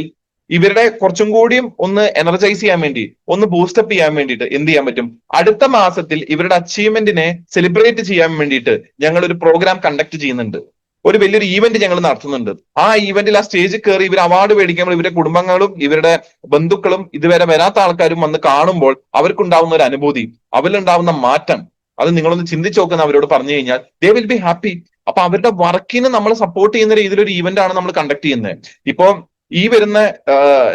ഇവരുടെ കുറച്ചും കൂടിയും ഒന്ന് എനർജൈസ് ചെയ്യാൻ വേണ്ടി, ഒന്ന് ബൂസ്റ്റപ്പ് ചെയ്യാൻ വേണ്ടിയിട്ട് എന്ത് ചെയ്യാൻ പറ്റും? അടുത്ത മാസത്തിൽ ഇവരുടെ അച്ചീവ്മെന്റിനെ സെലിബ്രേറ്റ് ചെയ്യാൻ വേണ്ടിയിട്ട് ഞങ്ങൾ ഒരു പ്രോഗ്രാം കണ്ടക്ട് ചെയ്യുന്നുണ്ട്. ഒരു വലിയൊരു ഈവന്റ് ഞങ്ങൾ നടത്തുന്നുണ്ട്. ആ ഈവന്റിൽ ആ സ്റ്റേജിൽ കയറി ഇവർ അവാർഡ് മേടിക്കുമ്പോൾ ഇവരുടെ കുടുംബങ്ങളും ഇവരുടെ ബന്ധുക്കളും ഇതുവരെ വരാത്ത ആൾക്കാരും വന്ന് കാണുമ്പോൾ അവർക്കുണ്ടാവുന്ന ഒരു അനുഭൂതി, അവരിലുണ്ടാവുന്ന മാറ്റം, അത് നിങ്ങളൊന്ന് ചിന്തിച്ചു നോക്കുന്ന അവരോട് പറഞ്ഞു കഴിഞ്ഞാൽ ദേ വിൽ ബി ഹാപ്പി. അപ്പൊ അവരുടെ വർക്കിനെ നമ്മൾ സപ്പോർട്ട് ചെയ്യുന്ന രീതിയിൽ ഒരു ഈവന്റ് ആണ് നമ്മൾ കണ്ടക്ട് ചെയ്യുന്നത്. ഇപ്പൊ ഈ വരുന്ന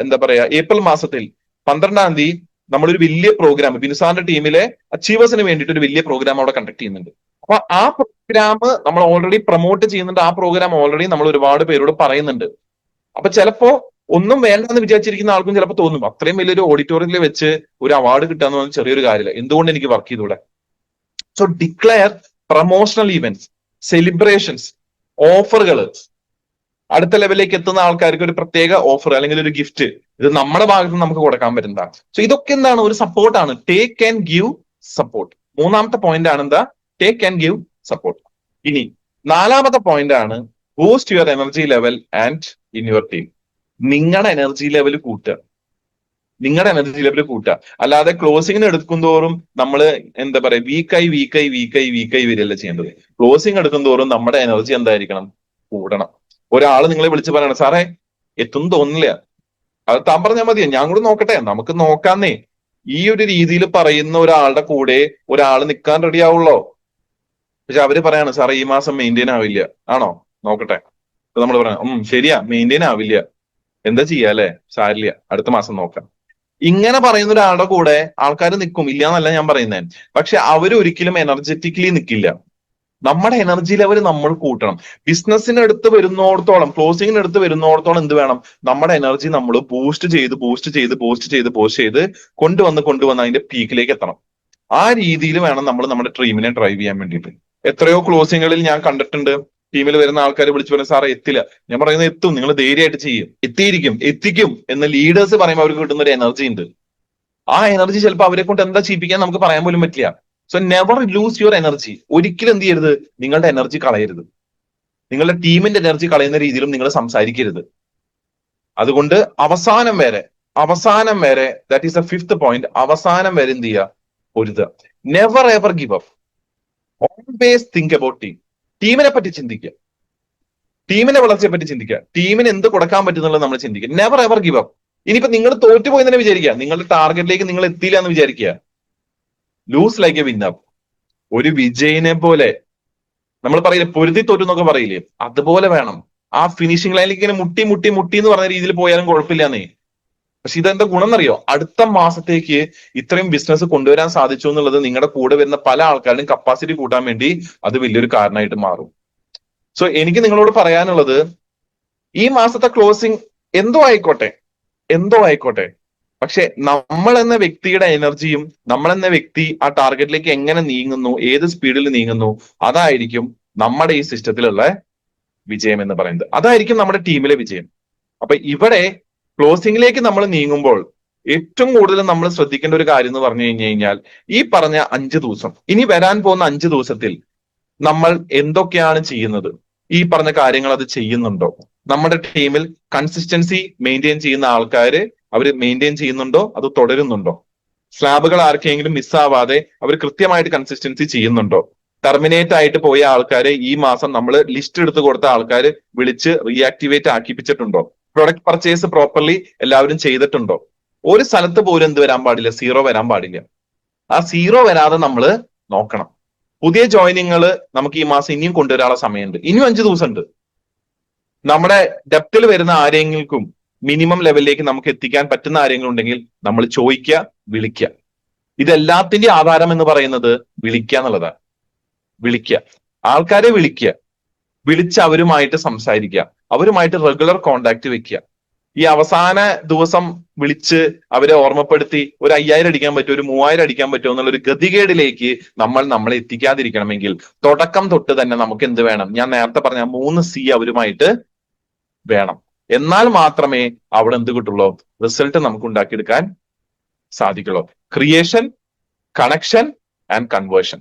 എന്താ പറയാ ഏപ്രിൽ മാസത്തിൽ 12-ാം തീയതി നമ്മളൊരു വലിയ പ്രോഗ്രാം ബിനുസാറിന്റെ ടീമിലെ അച്ചീവേഴ്സിന് വേണ്ടിയിട്ട് ഒരു വലിയ പ്രോഗ്രാം അവിടെ കണ്ടക്ട് ചെയ്യുന്നുണ്ട്. അപ്പൊ ആ പ്രോഗ്രാം നമ്മൾ ഓൾറെഡി പ്രൊമോട്ട് ചെയ്യുന്നുണ്ട്. ആ പ്രോഗ്രാം ഓൾറെഡി നമ്മൾ ഒരുപാട് പേരോട് പറയുന്നുണ്ട്. അപ്പൊ ചിലപ്പോ ഒന്നും വേണ്ടെന്ന് വിചാരിച്ചിരിക്കുന്ന ആൾക്കും ചിലപ്പോൾ തോന്നും അത്രയും വലിയൊരു ഓഡിറ്റോറിയത്തിൽ വെച്ച് ഒരു അവാർഡ് കിട്ടാന്ന് പറഞ്ഞാൽ ചെറിയൊരു കാര്യമില്ല, എന്തുകൊണ്ട് എനിക്ക് വർക്ക് ചെയ്തൂടെ. So declare promotional events, celebrations, ഓഫറുകൾ, അടുത്ത ലെവലിലേക്ക് എത്തുന്ന ആൾക്കാർക്ക് ഒരു പ്രത്യേക ഓഫർ അല്ലെങ്കിൽ ഒരു ഗിഫ്റ്റ്, ഇത് നമ്മുടെ ഭാഗത്ത് നിന്ന് നമുക്ക് കൊടുക്കാൻ പറ്റുന്നതാണ്. സോ ഇതൊക്കെ എന്താണ്, ഒരു സപ്പോർട്ടാണ്. Take and give support. മൂന്നാമത്തെ പോയിന്റ് ആണ് എന്താ, ടേക്ക് ആൻഡ് ഗിവ് സപ്പോർട്ട്. ഇനി 4-ാമത്തെ പോയിന്റ് ആണ് boost your energy level and in your team. നിങ്ങളുടെ എനർജി ലെവൽ കൂട്ടുക, നിങ്ങളുടെ എനർജി ലെവൽ കൂട്ടുക. അല്ലാതെ ക്ലോസിങ്ങിന് എടുക്കും തോറും നമ്മൾ എന്താ പറയാ വീക്കായി വരികയല്ല ചെയ്യേണ്ടത്. ക്ലോസിങ് എടുക്കും തോറും നമ്മുടെ എനർജി എന്തായിരിക്കണം, കൂടണം. ഒരാൾ നിങ്ങളെ വിളിച്ച് പറയണം സാറേ എത്തും തോന്നില്ല, അത് താൻ പറഞ്ഞാൽ മതിയോ, ഞാൻ കൂടെ നോക്കട്ടെ, നമുക്ക് നോക്കാന്നേ. ഈ ഒരു രീതിയിൽ പറയുന്ന ഒരാളുടെ കൂടെ ഒരാൾ നിൽക്കാൻ റെഡി ആവുള്ളോ. പക്ഷെ അവര് പറയാണ് സാറേ ഈ മാസം മെയിൻറ്റെയിൻ ആവില്ല, ആണോ നോക്കട്ടെ. നമ്മൾ പറയാം ശരിയാ മെയിൻറ്റെയിൻ ആവില്ല, എന്താ ചെയ്യാ അല്ലെ, സാരില്ല അടുത്ത മാസം നോക്കാം. ഇങ്ങനെ പറയുന്ന ഒരാളുടെ കൂടെ ആൾക്കാർ നിൽക്കും, ഇല്ല എന്നല്ല ഞാൻ പറയുന്നത്. പക്ഷെ അവര് ഒരിക്കലും എനർജറ്റിക്കലി നിൽക്കില്ല. നമ്മുടെ എനർജി ലെവൽ നമ്മൾ കൂട്ടണം. ബിസിനസ്സിന് അടുത്ത് വരുന്നോടത്തോളം, ക്ലോസിങ്ങിന് അടുത്ത് വരുന്നോടത്തോളം എന്ത് വേണം, നമ്മുടെ എനർജി നമ്മൾ ബൂസ്റ്റ് ചെയ്ത് കൊണ്ടുവന്ന് അതിന്റെ പീക്കിലേക്ക് എത്തണം. ആ രീതിയിൽ വേണം നമ്മൾ നമ്മുടെ ഡ്രീമിനെ ഡ്രൈവ് ചെയ്യാൻ വേണ്ടിയിട്ട്. എത്രയോ ക്ലോസിങ്ങുകളിൽ ഞാൻ കണ്ടിട്ടുണ്ട്, ടീമിൽ വരുന്ന ആൾക്കാർ വിളിച്ചു പറഞ്ഞ സാറേ എത്തില്ല, ഞാൻ പറയുന്നത് എത്തും, നിങ്ങൾ ധൈര്യമായിട്ട് ചെയ്യും, എത്തിക്കും എന്ന് ലീഡേഴ്സ് പറയുമ്പോൾ അവർക്ക് കിട്ടുന്ന ഒരു എനർജി ഉണ്ട്. ആ എനർജി ചിലപ്പോൾ അവരെ കൊണ്ട് എന്താ ചെയ്യിപ്പിക്കാൻ നമുക്ക് പറയാൻ പോലും പറ്റില്ല. So never loose your energy. ഒരിക്കലും എന്ത് ചെയ്യരുത്, നിങ്ങളുടെ എനർജി കളയരുത്. നിങ്ങളുടെ ടീമിന്റെ എനർജി കളയുന്ന രീതിയിലും നിങ്ങൾ സംസാരിക്കരുത്. അതുകൊണ്ട് അവസാനം വരെ that is the 5th point, അവസാനം വരെ എന്ത് ചെയ്യുക, പൊരുതുക. Never ever give up. Always think about team. ടീമിനെ പറ്റി ചിന്തിക്കുക, ടീമിന്റെ വളർച്ചയെ പറ്റി ചിന്തിക്കുക, ടീമിന് എന്ത് കൊടുക്കാൻ പറ്റുന്നുള്ളത് നമ്മൾ ചിന്തിക്കുക. Never ever give up. ഇനിയിപ്പോ നിങ്ങൾ തോറ്റുപോയി തന്നെ വിചാരിക്കുക, നിങ്ങളുടെ ടാർഗറ്റിലേക്ക് നിങ്ങൾ എത്തിയില്ല എന്ന് വിചാരിക്കുക, ലൂസ് ലൈക്ക് എ വിന്നർ. ഒരു വിജയിനെ പോലെ, നമ്മൾ പറയില്ലേ പൊരുതി തോറ്റു എന്നൊക്കെ പറയില്ലേ, അതുപോലെ വേണം. ആ ഫിനിഷിംഗ് ലൈനിലേക്ക് ഇങ്ങനെ മുട്ടി എന്ന് പറഞ്ഞ രീതിയിൽ പോയാലും കുഴപ്പമില്ലാന്നേ. പക്ഷെ ഇതെന്താ ഗുണം എന്നറിയോ, അടുത്ത മാസത്തേക്ക് ഇത്രയും ബിസിനസ് കൊണ്ടുവരാൻ സാധിച്ചു എന്നുള്ളത് നിങ്ങളുടെ കൂടെ വരുന്ന പല ആൾക്കാരുടെയും കപ്പാസിറ്റി കൂട്ടാൻ വേണ്ടി അത് വലിയൊരു കാരണമായിട്ട് മാറും. സോ എനിക്ക് നിങ്ങളോട് പറയാനുള്ളത്, ഈ മാസത്തെ ക്ലോസിംഗ് എന്തോ ആയിക്കോട്ടെ, പക്ഷെ നമ്മൾ എന്ന വ്യക്തിയുടെ എനർജിയും നമ്മൾ എന്ന വ്യക്തി ആ ടാർഗറ്റിലേക്ക് എങ്ങനെ നീങ്ങുന്നു, ഏത് സ്പീഡിൽ നീങ്ങുന്നു, അതായിരിക്കും നമ്മുടെ ഈ സിസ്റ്റത്തിലുള്ള വിജയം എന്ന് പറയുന്നത്. അതായിരിക്കും നമ്മുടെ ടീമിലെ വിജയം. അപ്പൊ ഇവിടെ ക്ലോസിംഗിലേക്ക് നമ്മൾ നീങ്ങുമ്പോൾ ഏറ്റവും കൂടുതൽ നമ്മൾ ശ്രദ്ധിക്കേണ്ട ഒരു കാര്യം എന്ന് പറഞ്ഞു കഴിഞ്ഞാൽ, ഈ പറഞ്ഞ 5 ദിവസം, ഇനി വരാൻ പോകുന്ന 5 ദിവസത്തിൽ നമ്മൾ എന്തൊക്കെയാണ് ചെയ്യുന്നത്, ഈ പറഞ്ഞ കാര്യങ്ങൾ അത് ചെയ്യുന്നുണ്ടോ, നമ്മുടെ ടീമിൽ കൺസിസ്റ്റൻസി മെയിൻറ്റെയിൻ ചെയ്യുന്ന ആൾക്കാര് അവർ മെയിൻറ്റെയിൻ ചെയ്യുന്നുണ്ടോ, അത് തുടരുന്നുണ്ടോ, സ്ലാബുകൾ ആർക്കെങ്കിലും മിസ്സാവാതെ അവർ കൃത്യമായിട്ട് കൺസിസ്റ്റൻസി ചെയ്യുന്നുണ്ടോ, ടെർമിനേറ്റ് ആയിട്ട് പോയ ആൾക്കാരെ ഈ മാസം നമ്മൾ ലിസ്റ്റ് എടുത്ത് കൊടുത്ത ആൾക്കാർ വിളിച്ച് റീആക്ടിവേറ്റ് ആക്കിപ്പിച്ചിട്ടുണ്ടോ, പ്രൊഡക്റ്റ് പർച്ചേസ് പ്രോപ്പർലി എല്ലാവരും ചെയ്തിട്ടുണ്ടോ. ഒരു സ്ഥലത്ത് പോലും എന്ത് വരാൻ പാടില്ല, 0 വരാൻ പാടില്ല. ആ 0 വരാതെ നമ്മൾ നോക്കണം. പുതിയ ജോയിനിങ്ങൾ നമുക്ക് ഈ മാസം ഇനിയും കൊണ്ടുവരാനുള്ള സമയമുണ്ട്, ഇനിയും 5 ദിവസം ഉണ്ട്. നമ്മുടെ ഡെപ്തിൽ വരുന്ന ആരെങ്കിലും മിനിമം ലെവലിലേക്ക് നമുക്ക് എത്തിക്കാൻ പറ്റുന്ന ആരെങ്കിലും ഉണ്ടെങ്കിൽ നമ്മൾ ചോദിക്കുക, വിളിക്കുക. ഇതെല്ലാത്തിന്റെ ആധാരം എന്ന് പറയുന്നത് വിളിക്കുക എന്നുള്ളതാണ്. ആൾക്കാരെ വിളിച്ച് അവരുമായിട്ട് സംസാരിക്കുക, അവരുമായിട്ട് റെഗുലർ കോണ്ടാക്ട് വെക്കുക. ഈ അവസാന ദിവസം വിളിച്ച് അവരെ ഓർമ്മപ്പെടുത്തി ഒരു 5000 അടിക്കാൻ പറ്റുമോ, ഒരു 3000 അടിക്കാൻ പറ്റുമോ എന്നുള്ളൊരു ഗതികേടിലേക്ക് നമ്മളെ എത്തിക്കാതിരിക്കണമെങ്കിൽ തുടക്കം തൊട്ട് തന്നെ നമുക്ക് എന്ത് വേണം, ഞാൻ നേരത്തെ പറഞ്ഞ 3 C അവരുമായിട്ട് വേണം. എന്നാൽ മാത്രമേ അവിടെ എന്ത് കിട്ടുള്ളൂ, റിസൾട്ട് നമുക്ക് ഉണ്ടാക്കിയെടുക്കാൻ സാധിക്കുള്ളൂ. Creation, connection and conversion.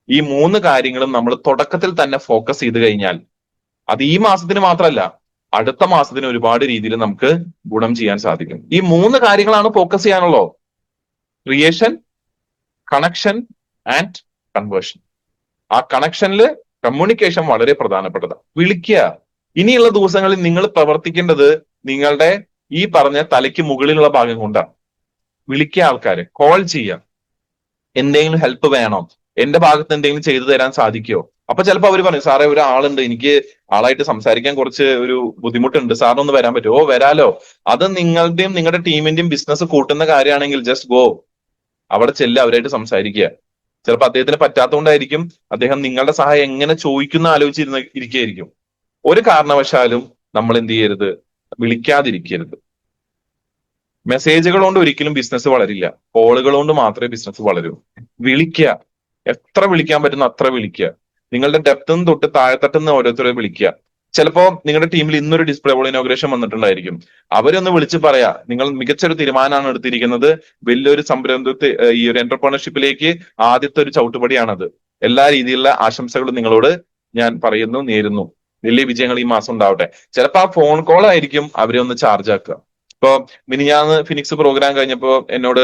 ഈ 3 കാര്യങ്ങളും നമ്മൾ തുടക്കത്തിൽ തന്നെ ഫോക്കസ് ചെയ്ത് കഴിഞ്ഞാൽ അത് ഈ മാസത്തിന് മാത്രമല്ല അടുത്ത മാസത്തിന് ഒരുപാട് രീതിയിൽ നമുക്ക് ഗുണം ചെയ്യാൻ സാധിക്കും. ഈ 3 കാര്യങ്ങളാണ് ഫോക്കസ് ചെയ്യാനുള്ളൂ: ക്രിയേഷൻ, കണക്ഷൻ ആൻഡ് കൺവേർഷൻ. ആ കണക്ഷനിൽ കമ്മ്യൂണിക്കേഷൻ വളരെ പ്രധാനപ്പെട്ടതാണ്. വിളിക്കുക. ഇനിയുള്ള ദിവസങ്ങളിൽ നിങ്ങൾ പ്രവർത്തിക്കേണ്ടത് നിങ്ങളുടെ ഈ പറഞ്ഞ തലയ്ക്ക് മുകളിലുള്ള ഭാഗം കൊണ്ടാണ്. വിളിക്കുക, ആൾക്കാരെ കോൾ ചെയ്യുക. എന്തെങ്കിലും ഹെൽപ്പ് വേണോ, എന്റെ ഭാഗത്ത് എന്തെങ്കിലും ചെയ്തു തരാൻ സാധിക്കുമോ? അപ്പൊ ചിലപ്പോ അവർ പറയും, സാറേ ഒരാളുണ്ട്, എനിക്ക് ആളായിട്ട് സംസാരിക്കാൻ കുറച്ച് ഒരു ബുദ്ധിമുട്ടുണ്ട്, സാറിനൊന്ന് വരാൻ പറ്റുമോ? ഓ വരാലോ. അത് നിങ്ങളുടെയും നിങ്ങളുടെ ടീമിന്റെയും ബിസിനസ് കൂട്ടുന്ന കാര്യമാണെങ്കിൽ ജസ്റ്റ് ഗോ, അവിടെ ചെല്ലുക, അവരായിട്ട് സംസാരിക്കുക. ചിലപ്പോൾ അദ്ദേഹത്തിന് പറ്റാത്തതുകൊണ്ടായിരിക്കും അദ്ദേഹം നിങ്ങളുടെ സഹായം എങ്ങനെ ചോദിക്കുന്ന ആലോചിച്ചിരുന്ന ഇരിക്കുകയായിരിക്കും. ഒരു കാരണവശാലും നമ്മൾ എന്ത് ചെയ്യരുത്, വിളിക്കാതിരിക്കരുത്. മെസ്സേജുകൾ കൊണ്ട് ഒരിക്കലും ബിസിനസ് വളരില്ല, കോളുകൾ കൊണ്ട് മാത്രമേ ബിസിനസ് വളരൂ. വിളിക്കുക, എത്ര വിളിക്കാൻ പറ്റുന്ന അത്ര വിളിക്കുക. നിങ്ങളുടെ ഡെപ്തും തൊട്ട് താഴെത്തട്ടുന്ന ഓരോരുത്തരെ വിളിക്കുക. ചിലപ്പോ നിങ്ങളുടെ ടീമിൽ ഇന്നൊരു ഡിസ്പ്ലേ ബോൾ ഇനോഗ്രേഷൻ വന്നിട്ടുണ്ടായിരിക്കും. അവരൊന്ന് വിളിച്ച് പറയാ, നിങ്ങൾ മികച്ചൊരു തീരുമാനമാണ് എടുത്തിരിക്കുന്നത്, വലിയൊരു സംരംഭത്തെ ഈ ഒരു എന്റർപ്രണർഷിപ്പിലേക്ക് ആദ്യത്തെ ഒരു ചവിട്ടുപടിയാണത്. എല്ലാ രീതിയിലുള്ള ആശംസകളും നിങ്ങളോട് ഞാൻ പറയുന്നു, നേരുന്നു. വലിയ വിജയങ്ങൾ ഈ മാസം ഉണ്ടാവട്ടെ. ചിലപ്പോ ആ ഫോൺ കോൾ ആയിരിക്കും അവരെ ഒന്ന് ചാർജ് ആക്കുക. ഇപ്പൊ മിനിഞ്ഞാന്ന് ഫിനിക്സ് പ്രോഗ്രാം കഴിഞ്ഞപ്പോ എന്നോട്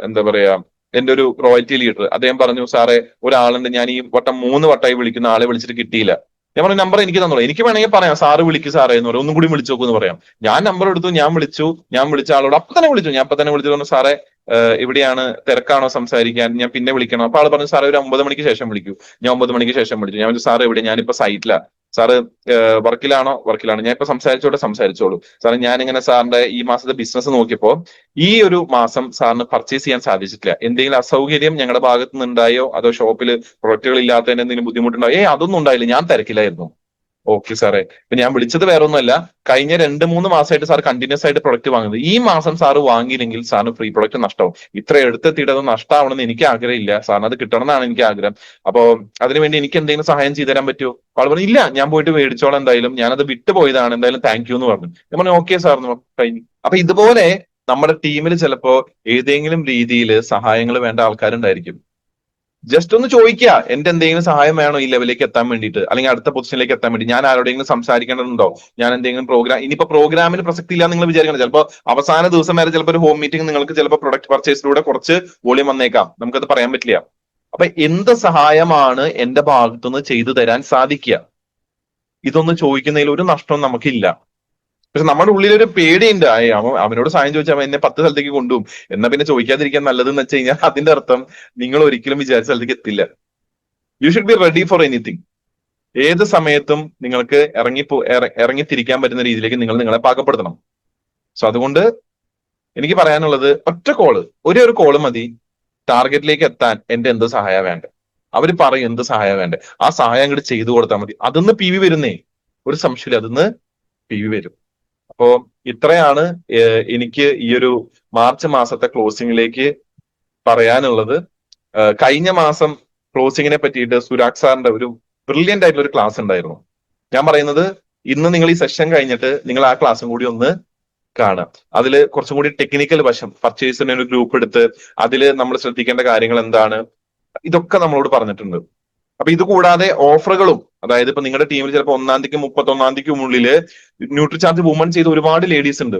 എന്താ പറയാ, എന്റെ ഒരു റോയൽറ്റി ലീഡർ അദ്ദേഹം പറഞ്ഞു, സാറേ ഒരാളുണ്ട്, ഞാൻ ഈ വട്ടം 3 വട്ടമായി വിളിക്കുന്ന ആളെ വിളിച്ചിട്ട് കിട്ടിയില്ല. ഞാൻ പറഞ്ഞു, നമ്പർ എനിക്ക് തന്നോളൂ. എനിക്ക് വേണമെങ്കിൽ പറയാം, സാറ് വിളിക്ക് സാറേ എന്ന് പറയും, ഒന്നും കൂടി വിളിച്ചു നോക്കൂ എന്ന് പറയാം. ഞാൻ നമ്പർ എടുത്തു, ഞാൻ വിളിച്ച ആളോട് അപ്പൊ തന്നെ വിളിച്ചു. ഞാൻ അപ്പൊ തന്നെ വിളിച്ചു പറഞ്ഞു, സാറേ ഇവിടെയാണ്, തിരക്കാണോ സംസാരിക്കാൻ, ഞാൻ പിന്നെ വിളിക്കണം. അപ്പൊ ആള് പറഞ്ഞു, സാറേ ഒരു 9 മണിക്ക് ശേഷം വിളിക്കൂ. ഞാൻ 9 മണിക്ക് ശേഷം വിളിച്ചു. ഞാൻ പറഞ്ഞു, സാറ് എവിടെ, ഞാനിപ്പോ സൈറ്റിലാ. സാറ് വർക്കിലാണ്, ഞാൻ ഇപ്പൊ സംസാരിച്ചോളൂ. സാറേ ഞാനിങ്ങനെ സാറിന്റെ ഈ മാസത്തെ ബിസിനസ് നോക്കിയപ്പോ ഈ ഒരു മാസം സാറിന് പർച്ചേസ് ചെയ്യാൻ സാധിച്ചിട്ടില്ല. എന്തെങ്കിലും അസൗകര്യം ഞങ്ങളുടെ ഭാഗത്ത് നിന്ന് ഉണ്ടായോ, അതോ ഷോപ്പിൽ പ്രൊഡക്റ്റുകൾ ഇല്ലാത്തതിന് എന്തെങ്കിലും ബുദ്ധിമുട്ടുണ്ടോ? അതൊന്നും ഉണ്ടായില്ല, ഞാൻ തിരക്കിലായിരുന്നു. ഓക്കെ സാറേ, ഇപ്പൊ ഞാൻ വിളിച്ചത് വേറെ ഒന്നുമല്ല, കഴിഞ്ഞ 2-3 മാസമായിട്ട് സാർ കണ്ടിന്യൂസ് ആയിട്ട് പ്രൊഡക്റ്റ് വാങ്ങുന്നത്, ഈ മാസം സാറ് വാങ്ങിയില്ലെങ്കിൽ സാറിന് ഫ്രീ പ്രൊഡക്റ്റ് നഷ്ടമാവും. ഇത്ര എടുത്തെത്തിയിട്ടത് നഷ്ടമാവണമെന്ന് എനിക്ക് ആഗ്രഹമില്ല, സാറിന് അത് കിട്ടണം എന്നാണ് എനിക്ക് ആഗ്രഹം. അപ്പോ അതിനുവേണ്ടി എനിക്ക് എന്തെങ്കിലും സഹായം ചെയ്തു തരാൻ പറ്റുമോ? ആൾ പറഞ്ഞു, ഇല്ല ഞാൻ പോയിട്ട് മേടിച്ചോളാം, എന്തായാലും ഞാനത് വിട്ടുപോയതാണ്, എന്തായാലും താങ്ക് യു എന്ന് പറഞ്ഞു. ഞാൻ പറഞ്ഞു, ഓക്കെ സാർ എന്ന് കഴിഞ്ഞു. അപ്പൊ ഇതുപോലെ നമ്മുടെ ടീമിൽ ചിലപ്പോ ഏതെങ്കിലും രീതിയിൽ സഹായങ്ങൾ വേണ്ട ആൾക്കാരുണ്ടായിരിക്കും. ജസ്റ്റ് ഒന്ന് ചോദിക്കുക, എന്റെ എന്തെങ്കിലും സഹായം വേണോ ഈ ലെവലിലേക്ക് എത്താൻ വേണ്ടിയിട്ട്, അല്ലെങ്കിൽ അടുത്ത പൊസിഷനിലേക്ക് എത്താൻ വേണ്ടി, ഞാൻ ആരോടെങ്കിലും സംസാരിക്കേണ്ടതുണ്ടോ, ഞാൻ എന്തെങ്കിലും പ്രോഗ്രാം, ഇനിയിപ്പോ പ്രോഗ്രാമിന് പ്രസക്തി ഇല്ല നിങ്ങൾ വിചാരിക്കണം. ചിലപ്പോൾ അവസാന ദിവസം വരെ ചിലപ്പോൾ ഒരു ഹോം മീറ്റിംഗ് നിങ്ങൾക്ക് ചിലപ്പോൾ പ്രൊഡക്റ്റ് പർച്ചേസിലൂടെ കുറച്ച് വോളിയം വന്നേക്കാം, നമുക്കത് പറയാൻ പറ്റില്ല. അപ്പൊ എന്ത് സഹായമാണ് എന്റെ ഭാഗത്തുനിന്ന് ചെയ്തു തരാൻ സാധിക്കുക, ഇതൊന്ന് ചോദിക്കുന്നതിൽ ഒരു നഷ്ടവും നമുക്കില്ല. പക്ഷെ നമ്മുടെ ഉള്ളിലൊരു പേടിയുണ്ട്, അവനോട് സഹായം ചോദിച്ചാൽ അവൻ എന്നെ 10 സ്ഥലത്തേക്ക് കൊണ്ടുപോകും, എന്നാ പിന്നെ ചോദിക്കാതിരിക്കാൻ നല്ലതെന്ന് വെച്ച് കഴിഞ്ഞാൽ അതിന്റെ അർത്ഥം നിങ്ങൾ ഒരിക്കലും വിചാരിച്ച സ്ഥലത്തേക്ക് എത്തില്ല. You should be ready for anything. ഏത് സമയത്തും നിങ്ങൾക്ക് ഇറങ്ങിത്തിരിക്കാൻ പറ്റുന്ന രീതിയിലേക്ക് നിങ്ങൾ നിങ്ങളെ പാകപ്പെടുത്തണം. സോ അതുകൊണ്ട് എനിക്ക് പറയാനുള്ളത്, ഒറ്റ കോള്, ഒരേ ഒരു കോള് മതി ടാർഗറ്റിലേക്ക് എത്താൻ. എന്റെ എന്ത് സഹായം വേണ്ടേ, അവര് പറയും എന്ത് സഹായം വേണ്ടേ, ആ സഹായം അങ്ങോട്ട് ചെയ്തു കൊടുത്താൽ മതി. അതൊന്ന് പി വി വരുന്നേ, ഒരു സംശയമില്ല, അതൊന്ന് പി വി വരും. അപ്പോ ഇത്രയാണ് എനിക്ക് ഈ ഒരു മാർച്ച് മാസത്തെ ക്ലോസിംഗിലേക്ക് പറയാനുള്ളത്. കഴിഞ്ഞ മാസം ക്ലോസിങ്ങിനെ പറ്റിയിട്ട് സുരാഗ് സാറിന്റെ ഒരു ബ്രില്യന്റ് ആയിട്ടുള്ള ഒരു ക്ലാസ് ഉണ്ടായിരുന്നു. ഞാൻ പറയുന്നത്, ഇന്ന് നിങ്ങൾ ഈ സെഷൻ കഴിഞ്ഞിട്ട് നിങ്ങൾ ആ ക്ലാസ്സും കൂടി ഒന്ന് കാണുക. അതിൽ കുറച്ചും കൂടി ടെക്നിക്കൽ വശം, പർച്ചേസിന് ഒരു ഗ്രൂപ്പ് എടുത്ത് അതിൽ നമ്മൾ ശ്രദ്ധിക്കേണ്ട കാര്യങ്ങൾ എന്താണ്, ഇതൊക്കെ നമ്മളോട് പറഞ്ഞിട്ടുണ്ട്. അപ്പൊ ഇത് കൂടാതെ ഓഫറുകളും, അതായത് ഇപ്പൊ നിങ്ങളുടെ ടീമിൽ ചിലപ്പോൾ 1-ാം തീയതിക്കും 31-ാം തീയതിക്കും ഉള്ളില് ന്യൂട്രിചാർജ് വുമൺ ചെയ്ത ഒരുപാട് ലേഡീസ് ഉണ്ട്.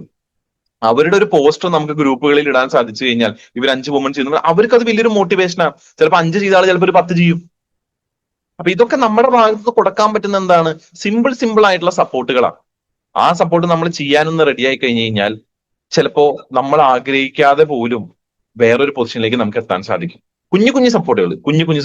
അവരുടെ ഒരു പോസ്റ്റർ നമുക്ക് ഗ്രൂപ്പുകളിൽ ഇടാൻ സാധിച്ചു കഴിഞ്ഞാൽ, ഇവർ 5 വുമൺ ചെയ്യുന്നത് അവർക്ക് അത് വലിയൊരു മോട്ടിവേഷനാണ്. ചിലപ്പോൾ 5 ചെയ്ത ആൾ ചിലപ്പോൾ ഒരു 10 ചെയ്യും. അപ്പൊ ഇതൊക്കെ നമ്മുടെ ഭാഗത്ത് കൊടുക്കാൻ പറ്റുന്ന എന്താണ്, സിമ്പിൾ ആയിട്ടുള്ള സപ്പോർട്ടുകളാണ്. ആ സപ്പോർട്ട് നമ്മൾ ചെയ്യാനൊന്ന് റെഡി ആയി കഴിഞ്ഞു കഴിഞ്ഞാൽ ചിലപ്പോ നമ്മൾ ആഗ്രഹിക്കാതെ പോലും വേറൊരു പൊസിഷനിലേക്ക് നമുക്ക് എത്താൻ സാധിക്കും. കുഞ്ഞു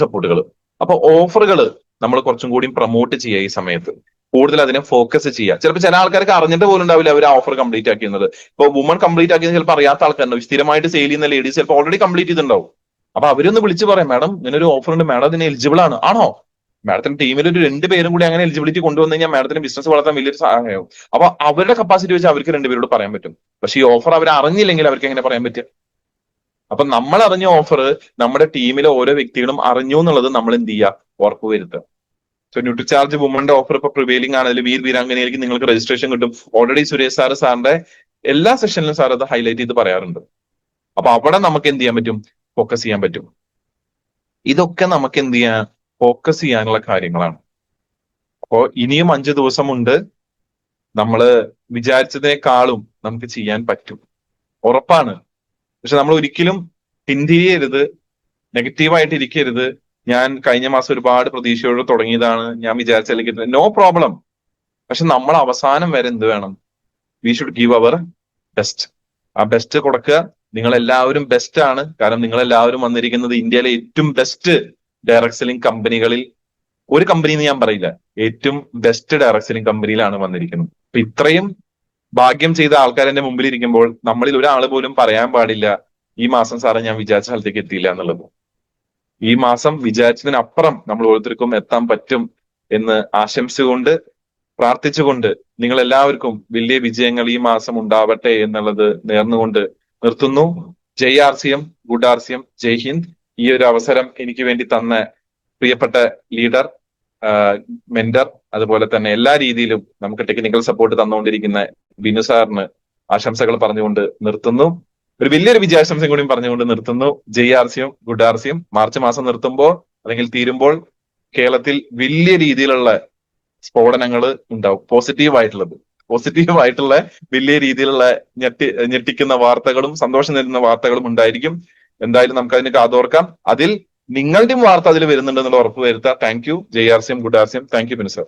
സപ്പോർട്ടുകൾ. അപ്പൊ ഓഫറുകൾ നമ്മൾ കുറച്ചും കൂടി പ്രൊമോട്ട് ചെയ്യുക, ഈ സമയത്ത് കൂടുതൽ അതിനെ ഫോക്കസ് ചെയ്യുക. ചിലപ്പോൾ ചില ആൾക്കാർക്ക് അറിഞ്ഞിട്ട് പോലും ഉണ്ടാവില്ല അവർ ആ ഓഫർ കംപ്ലീറ്റ് ആക്കിയത്. ഇപ്പൊ വുമൺ കംപ്ലീറ്റ് ആക്കിയത് ചിലപ്പോൾ അറിയാത്ത ആൾക്കാരുണ്ടാവും. സ്ഥിരമായിട്ട് സെയിൽ ചെയ്യുന്ന ലേഡീസ് ചിലപ്പോൾ ഓൾറെഡി കംപ്ലീറ്റ് ചെയ്തിട്ടുണ്ടാവും. അപ്പൊ അവരൊന്ന് വിളിച്ച് പറയാം, മാഡം ഇങ്ങനൊരു ഓഫർ ഉണ്ട്, മാഡം അതിന് എലിജിബിൾ ആണോ? മാഡത്തിന്റെ ടീമിൽ ഒരു 2 പേരും കൂടി അങ്ങനെ എലിജിബിലിറ്റി കൊണ്ടുവന്നു കഴിഞ്ഞാൽ മാഡത്തിന് ബിസിനസ് വളർത്താൻ വലിയൊരു സഹായമാവും. അപ്പൊ അവരുടെ കപ്പാസിറ്റി വെച്ച് അവർക്ക് 2 പേരോട് പറയാൻ പറ്റും. പക്ഷെ ഈ ഓഫർ അവർ അറിഞ്ഞില്ലെങ്കിൽ അവർക്ക് എങ്ങനെ പറയാൻ പറ്റുക? അപ്പൊ നമ്മൾ അറിഞ്ഞ ഓഫർ നമ്മുടെ ടീമിലെ ഓരോ വ്യക്തികളും അറിഞ്ഞു എന്നുള്ളത് നമ്മൾ എന്ത് ചെയ്യുക, ഉറപ്പുവരുത്തുക. സോ ന്യൂട്രിചാർജ് വുമന്റെ ഓഫർ ഇപ്പൊ പ്രിവെയിലിംഗ് ആണ്. അതിൽ വീരാംഗനയിലേക്ക് നിങ്ങൾക്ക് രജിസ്ട്രേഷൻ കിട്ടും. ഓൾറെഡി സുരേഷ് സാറിന്റെ എല്ലാ സെഷനിലും സാർ അത് ഹൈലൈറ്റ് ചെയ്ത് പറയാറുണ്ട്. അപ്പൊ അവിടെ നമുക്ക് എന്ത് ചെയ്യാൻ പറ്റും, ഫോക്കസ് ചെയ്യാൻ പറ്റും. ഇതൊക്കെ നമുക്ക് എന്ത് ചെയ്യാൻ, ഫോക്കസ് ചെയ്യാനുള്ള കാര്യങ്ങളാണ്. അപ്പോ ഇനിയും 5 ദിവസമുണ്ട്. നമ്മള് വിചാരിച്ചതിനേക്കാളും നമുക്ക് ചെയ്യാൻ പറ്റും, ഉറപ്പാണ്. പക്ഷെ നമ്മൾ ഒരിക്കലും പിന്തിരിയരുത്, നെഗറ്റീവായിട്ട് ഇരിക്കരുത്. ഞാൻ കഴിഞ്ഞ മാസം ഒരുപാട് പ്രതീക്ഷയോടെ തുടങ്ങിയതാണ്, ഞാൻ വിചാരിച്ചില്ലെങ്കിൽ നോ പ്രോബ്ലം. പക്ഷെ നമ്മൾ അവസാനം വരെ എന്ത് വേണം? We should give our best. ആ ബെസ്റ്റ് കൊടുക്കുക. നിങ്ങൾ എല്ലാവരും ബെസ്റ്റ് ആണ്. കാരണം നിങ്ങൾ എല്ലാവരും വന്നിരിക്കുന്നത് ഇന്ത്യയിലെ ഏറ്റവും ബെസ്റ്റ് ഡയറക്ട് സെല്ലിംഗ് കമ്പനികളിൽ ഒരു കമ്പനി എന്ന് ഞാൻ പറയില്ല, ഏറ്റവും ബെസ്റ്റ് ഡയറക്ട് സെല്ലിംഗ് കമ്പനിയിലാണ് വന്നിരിക്കുന്നത്. അപ്പൊ ഇത്രയും ഭാഗ്യം ചെയ്ത ആൾക്കാർ എന്റെ മുമ്പിൽ ഇരിക്കുമ്പോൾ നമ്മളിൽ ഒരാൾ പോലും പറയാൻ പാടില്ല ഈ മാസം സാറേ ഞാൻ വിചാരിച്ച സ്ഥലത്തേക്ക് എത്തിയില്ല എന്നുള്ളത്. ഈ മാസം വിചാരിച്ചതിനപ്പുറം നമ്മൾ ഓരോരുത്തർക്കും എത്താൻ പറ്റും എന്ന് ആശംസിച്ചുകൊണ്ട്, പ്രാർത്ഥിച്ചുകൊണ്ട്, നിങ്ങൾ എല്ലാവർക്കും വലിയ വിജയങ്ങൾ ഈ മാസം ഉണ്ടാവട്ടെ എന്നുള്ളത് നേർന്നുകൊണ്ട് നിർത്തുന്നു. Jai R C M, good R C M, Jai Hind. ഈ ഒരു അവസരം എനിക്ക് വേണ്ടി തന്ന പ്രിയപ്പെട്ട ലീഡർ, മെന്റർ, അതുപോലെ തന്നെ എല്ലാ രീതിയിലും നമുക്ക് ടെക്നിക്കൽ സപ്പോർട്ട് തന്നുകൊണ്ടിരിക്കുന്ന ബിനു സാറിന് ആശംസകൾ പറഞ്ഞുകൊണ്ട് നിർത്തുന്നു. ഒരു വലിയൊരു വിജയാശംസയും കൂടി പറഞ്ഞുകൊണ്ട് നിർത്തുന്നു. Jai R C M, good R C M. March മാസം നിർത്തുമ്പോൾ അല്ലെങ്കിൽ തീരുമ്പോൾ കേരളത്തിൽ വലിയ രീതിയിലുള്ള സ്ഫോടനങ്ങൾ ഉണ്ടാവും. പോസിറ്റീവായിട്ടുള്ള വലിയ രീതിയിലുള്ള ഞെട്ടിക്കുന്ന വാർത്തകളും സന്തോഷം നൽകുന്ന വാർത്തകളും ഉണ്ടായിരിക്കും. എന്തായാലും നമുക്ക് അതിന് കാതോർക്കാം. അതിൽ നിങ്ങളുടെയും വാർത്ത അതിൽ വരുന്നുണ്ടെന്നുള്ള ഉറപ്പ് വരുത്താം. Thank you. Jai R C M, good R C M. Thank you Binu sir.